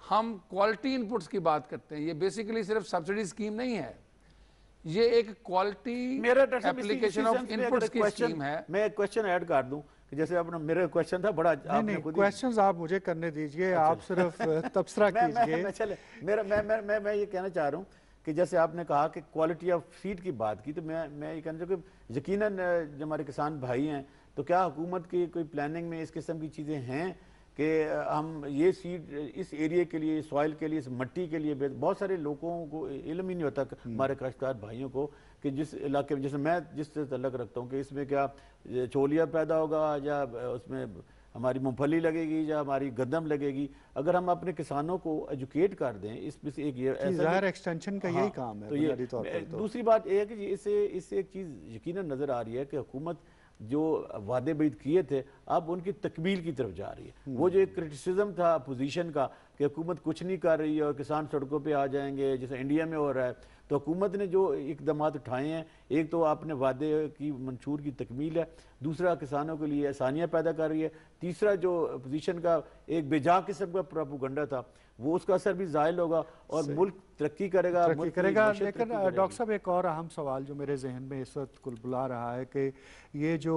हम क्वालिटी इनपुट्स की बात करते हैं। ये बेसिकली सिर्फ सब्सिडी स्कीम नहीं है, ये एक क्वालिटी एप्लीकेशन ऑफ इनपुट्स की स्कीम है। मैं एक क्वेश्चन ऐड कर दूं कि जैसे अपना मेरा क्वेश्चन था बड़ा, नहीं, क्वेश्चंस आप मुझे करने दीजिए, आप सिर्फ तबसरा कीजिए। चले मैं ये कहना चाह रहा हूँ कि जैसे आपने कहा कि क्वालिटी ऑफ सीड की बात की, तो मैं ये कहना चाहूँ कि यकीनन जो हमारे किसान भाई हैं, तो क्या हुकूमत की कोई प्लानिंग में इस किस्म की चीज़ें हैं कि हम ये सीड इस एरिया के लिए, सॉइल के लिए, इस मट्टी के लिए, बहुत सारे लोगों को इल्म ही नहीं होता हमारे काश्तकार भाइयों को कि जिस इलाके में, जैसे मैं जिस तल्लक रखता हूँ कि इसमें क्या चोलिया पैदा होगा या उसमें हमारी मूंगफली लगेगी या हमारी गंदम लगेगी, अगर हम अपने किसानों को एजुकेट कर दें इसमें से एक ये ज़ाहिर एक्सटेंशन का यही काम है बुनियादी तौर पर। दूसरी बात यह है कि इससे एक चीज़ यकीनन नज़र आ रही है कि हुकूमत जो वादे बीत किए थे अब उनकी तकमील की तरफ जा रही है। वो जो एक क्रिटिसिज्म था अपोजिशन का कि हुकूमत कुछ नहीं कर रही है और किसान सड़कों पे आ जाएंगे जैसे इंडिया में हो रहा है, तो हुकूमत ने जो इकदाम उठाए हैं, एक तो आपने वादे की मंशूर की तकमील है, दूसरा किसानों के लिए आसानियाँ पैदा कर रही है, तीसरा जो अपोजिशन का एक बेजा किस्म का प्रोपेगेंडा था वो उसका असर भी ज़ाहिल होगा और मुल्क तरक्की करेगा। लेकिन डॉक्टर साहब एक और अहम सवाल जो मेरे जहन में इस वक्त कुल बुला रहा है कि ये जो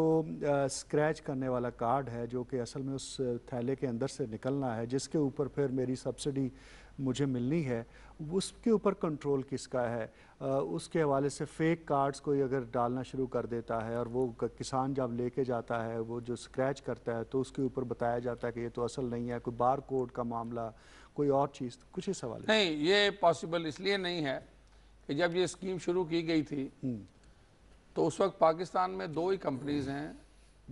स्क्रैच करने वाला कार्ड है जो कि असल में उस थैले के अंदर से निकलना है जिसके ऊपर फिर मेरी सब्सिडी मुझे मिलनी है, उसके ऊपर कंट्रोल किसका है? उसके हवाले से फेक कार्ड्स कोई अगर डालना शुरू कर देता है और वो किसान जब लेके जाता है वो जो स्क्रैच करता है तो उसके ऊपर बताया जाता है कि ये तो असल नहीं है, कोई बार कोड का मामला, कोई और चीज़, कुछ इस हवाले नहीं, ये पॉसिबल इसलिए नहीं है कि जब ये स्कीम शुरू की गई थी तो उस वक्त पाकिस्तान में 2 ही कंपनीज़ हैं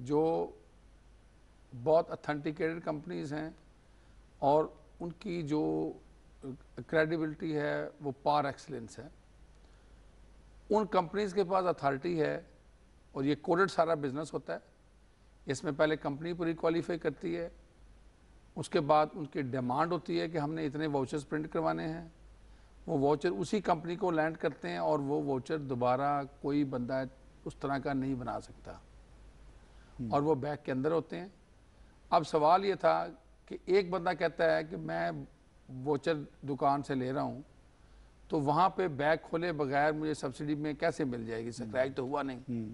जो बहुत अथेंटिकेटेड कंपनीज़ हैं और उनकी जो क्रेडिबिलिटी है वो पार एक्सीलेंस है। उन कंपनीज़ के पास अथॉरिटी है और ये कोडेड सारा बिजनेस होता है। इसमें पहले कंपनी पूरी क्वालिफाई करती है, उसके बाद उनकी डिमांड होती है कि हमने इतने वाउचर्स प्रिंट करवाने हैं, वो वाउचर उसी कंपनी को लैंड करते हैं और वो वाउचर दोबारा कोई बंदा उस तरह का नहीं बना सकता और वो बैग के अंदर होते हैं। अब सवाल ये था कि एक बंदा कहता है कि मैं वाउचर दुकान से ले रहा हूँ तो वहाँ पे बैग खोले बगैर मुझे सब्सिडी में कैसे मिल जाएगी, स्क्रैच तो हुआ नहीं।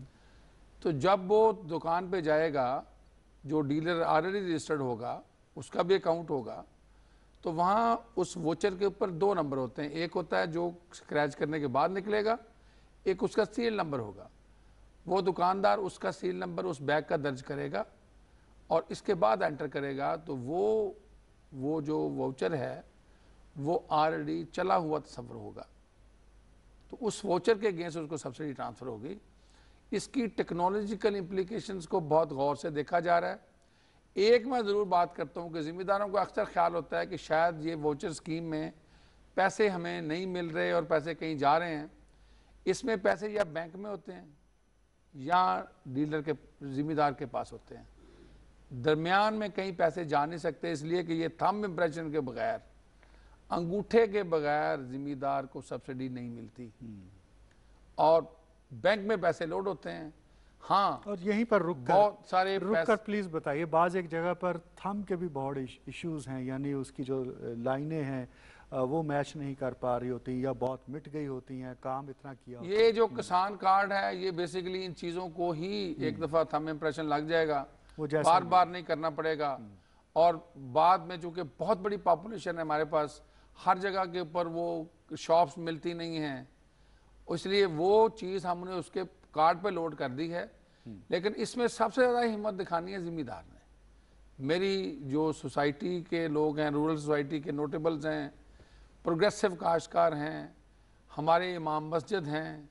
तो जब वो दुकान पे जाएगा, जो डीलर ऑलरेडी रजिस्टर्ड होगा उसका भी अकाउंट होगा, तो वहाँ उस वोचर के ऊपर 2 नंबर होते हैं, एक होता है जो स्क्रैच करने के बाद निकलेगा, एक उसका सीरियल नंबर होगा। वो दुकानदार उसका सीरियल नंबर उस बैग का दर्ज करेगा और इसके बाद एंटर करेगा, तो वो जो वाउचर है वो ऑलरेडी चला हुआ तस्वर होगा, तो उस वाउचर के अगेंस्ट उसको सब्सिडी ट्रांसफ़र होगी। इसकी टेक्नोलॉजिकल इम्प्लीकेशंस को बहुत गौर से देखा जा रहा है। एक मैं ज़रूर बात करता हूँ कि ज़िम्मेदारों को अक्सर ख्याल होता है कि शायद ये वाउचर स्कीम में पैसे हमें नहीं मिल रहे और पैसे कहीं जा रहे हैं। इसमें पैसे या बैंक में होते हैं या डीलर के ज़िम्मेदार के पास होते हैं, दरमियान में कहीं पैसे जा नहीं सकते, इसलिए कि ये थंब इम्प्रेशन के बगैर, अंगूठे के बगैर ज़िम्मेदार को सब्सिडी नहीं मिलती और बैंक में पैसे लोड होते हैं। हाँ, और यहीं पर बहुत सारे रुक कर प्लीज़ बताइए, बाज़ एक जगह पर थंब के भी बहुत इश्यूज़ हैं, यानी उसकी जो लाइनें हैं वो मैच नहीं कर पा रही होती या बहुत मिट गई होती हैं, काम इतना किया होता ये जो किसान कार्ड है ये बेसिकली इन चीज़ों को ही एक दफ़ा थंब इम्प्रेशन लग जाएगा, वो जैसा बार बार नहीं करना पड़ेगा। और बाद में चूंकि बहुत बड़ी पॉपुलेशन है हमारे पास, हर जगह के ऊपर वो शॉप्स मिलती नहीं हैं, इसलिए वो चीज़ हमने उसके कार्ड पे लोड कर दी है। लेकिन इसमें सबसे ज़्यादा हिम्मत दिखानी है ज़िम्मेदार ने। मेरी जो सोसाइटी के लोग हैं, रूरल सोसाइटी के नोटेबल्स हैं, प्रोग्रेसिव काश्तकार हैं, हमारे इमाम मस्जिद हैं,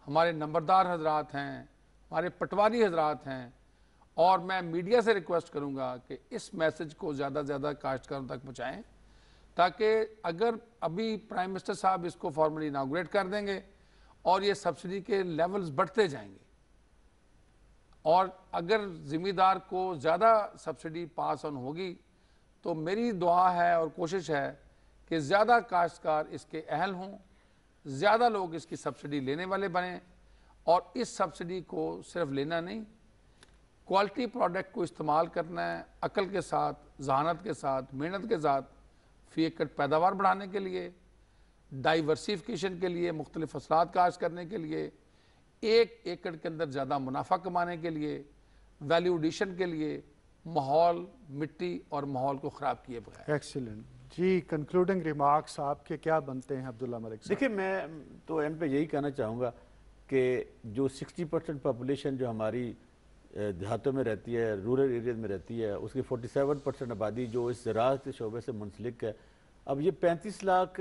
हमारे नंबरदार हजरात हैं, हमारे पटवारी हजरात हैं, और मैं मीडिया से रिक्वेस्ट करूंगा कि इस मैसेज को ज़्यादा से ज़्यादा काश्तकारों तक पहुँचाएँ, ताकि अगर अभी प्राइम मिनिस्टर साहब इसको फॉर्मली इनाग्रेट कर देंगे और ये सब्सिडी के लेवल्स बढ़ते जाएंगे, और अगर ज़िम्मेदार को ज़्यादा सब्सिडी पास ऑन होगी, तो मेरी दुआ है और कोशिश है कि ज़्यादा काश्तकार इसके अहल हों, ज़्यादा लोग इसकी सब्सिडी लेने वाले बने, और इस सब्सिडी को सिर्फ लेना नहीं, क्वालिटी प्रोडक्ट को इस्तेमाल करना है, अकल के साथ, जहानत के साथ, मेहनत के साथ, फी एकड़ पैदावार बढ़ाने के लिए, डाइवर्सिफिकेशन के लिए, मुख्तलिफ फसलात काश्त करने के लिए, 1 एकड़ के अंदर ज़्यादा मुनाफा कमाने के लिए, वैल्यू एडिशन के लिए, माहौल, मिट्टी और माहौल को ख़राब किए बगैर। एक्सीलेंट जी। कंक्लूडिंग रिमार्क्स आपके क्या बनते हैं अब्दुल्ला मलिक साहब? देखिए, मैं तो एंड पे यही कहना चाहूँगा कि जो 60% पॉपुलेशन जो हमारी देहातों में रहती है, रूरल एरियाज में रहती है, उसकी 47% आबादी जो इस ज़राअत के शोबे से मुंसलिक है। अब ये 35 लाख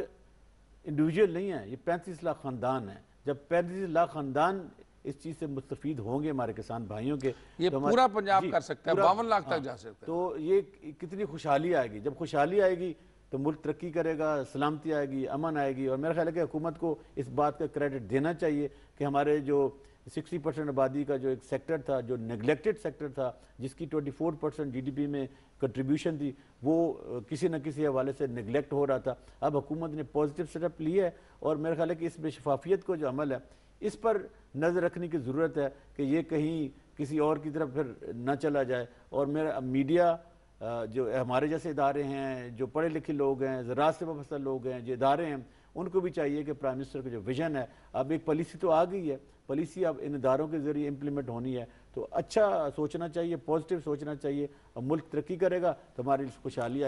इंडिविजुअल नहीं है, ये 35 लाख ख़ानदान है। जब 35 लाख ख़ानदान इस चीज़ से मुस्तफ़ीद होंगे हमारे किसान भाइयों के, ये तो पूरा पंजाब कर सकता है, 52 लाख तक जा सकता है। तो ये कितनी खुशहाली आएगी। जब खुशहाली आएगी तो मुल्क तरक्की करेगा, सलामती आएगी, अमन आएगी। और मेरा ख्याल है कि हुकूमत को इस बात का क्रेडिट देना चाहिए कि हमारे जो 60% आबादी का जो एक सेक्टर था, जो नेगलेक्टेड सेक्टर था, जिसकी 24% GDP में कंट्रीब्यूशन थी, वो किसी न किसी हवाले से नेगलेक्ट हो रहा था। अब हुकूमत ने पॉजिटिव स्टेप लिए है और मेरा ख्याल है कि इसमें शफाफियत को जो अमल है, इस पर नज़र रखने की ज़रूरत है कि ये कहीं किसी और की तरफ फिर न चला जाए। और मेरा मीडिया, जो हमारे जैसे इदारे हैं, जो पढ़े लिखे लोग हैं, ज़राअत से वाबस्ता लोग हैं, जो इदारे हैं, उनको भी चाहिए कि प्राइम मिनिस्टर का जो विजन है, अब एक पॉलिसी तो आ गई है, पॉलिसी अब इन इदारों के ज़रिए इम्प्लीमेंट होनी है, तो अच्छा सोचना चाहिए, पॉजिटिव सोचना चाहिए। अब मुल्क तरक्की करेगा तो हमारी खुशहाली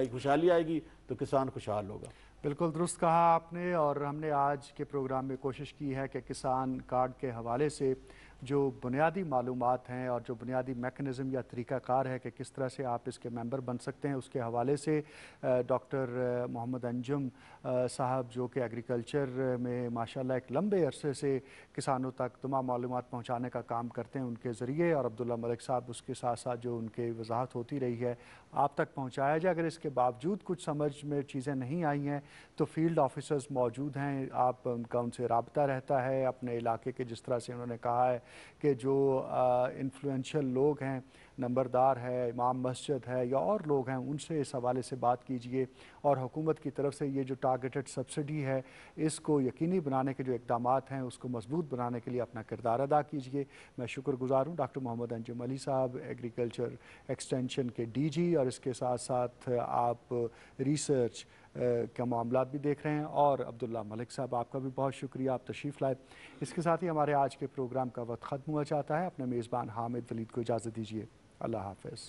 आएगी तो किसान खुशहाल होगा। बिल्कुल दुरुस्त कहा आपने। और हमने आज के प्रोग्राम में कोशिश की है कि किसान कार्ड के हवाले से जो बुनियादी मालूमात हैं और जो बुनियादी मैकेनिज़्म या तरीक़ाकार है कि किस तरह से आप इसके मेंबर बन सकते हैं, उसके हवाले से डॉक्टर मोहम्मद अंजुम साहब, जो कि एग्रीकल्चर में माशाल्लाह एक लंबे अरसे से किसानों तक तमाम मालूमात पहुँचाने का काम करते हैं, उनके ज़रिए, और अब्दुल्ला मलिक साहब उसके साथ साथ जो उनके वजाहत होती रही है आप तक पहुँचाया जाए। अगर इसके बावजूद कुछ समझ में चीज़ें नहीं आई हैं तो फील्ड ऑफिसर्स मौजूद हैं, आप उनसे रब्ता रहता है अपने इलाके के। जिस तरह से उन्होंने कहा है कि जो इन्फ्लुएंशियल लोग हैं, नंबरदार है, इमाम मस्जिद है या और लोग हैं, उनसे इस हवाले से बात कीजिए। और हुकूमत की तरफ से ये जो टारगेटेड सब्सिडी है, इसको यकीनी बनाने के जो इक़दाम हैं उसको मजबूत बनाने के लिए अपना किरदार अदा कीजिए। मैं शुक्रगुज़ार हूँ डॉक्टर मोहम्मद अंजुम अली साहब, एग्रीकल्चर एक्सटेंशन के DG, और इसके साथ साथ आप रिसर्च का मामला भी देख रहे हैं। और अब्दुल्ला मलिक साहब, आपका भी बहुत शुक्रिया, आप तशरीफ़ लाए। इसके साथ ही हमारे आज के प्रोग्राम का वक्त ख़त्म हुआ चाहता है। अपने मेज़बान हामिद वलीद को इजाज़त दीजिए। अल्लाह हाफ़िज़।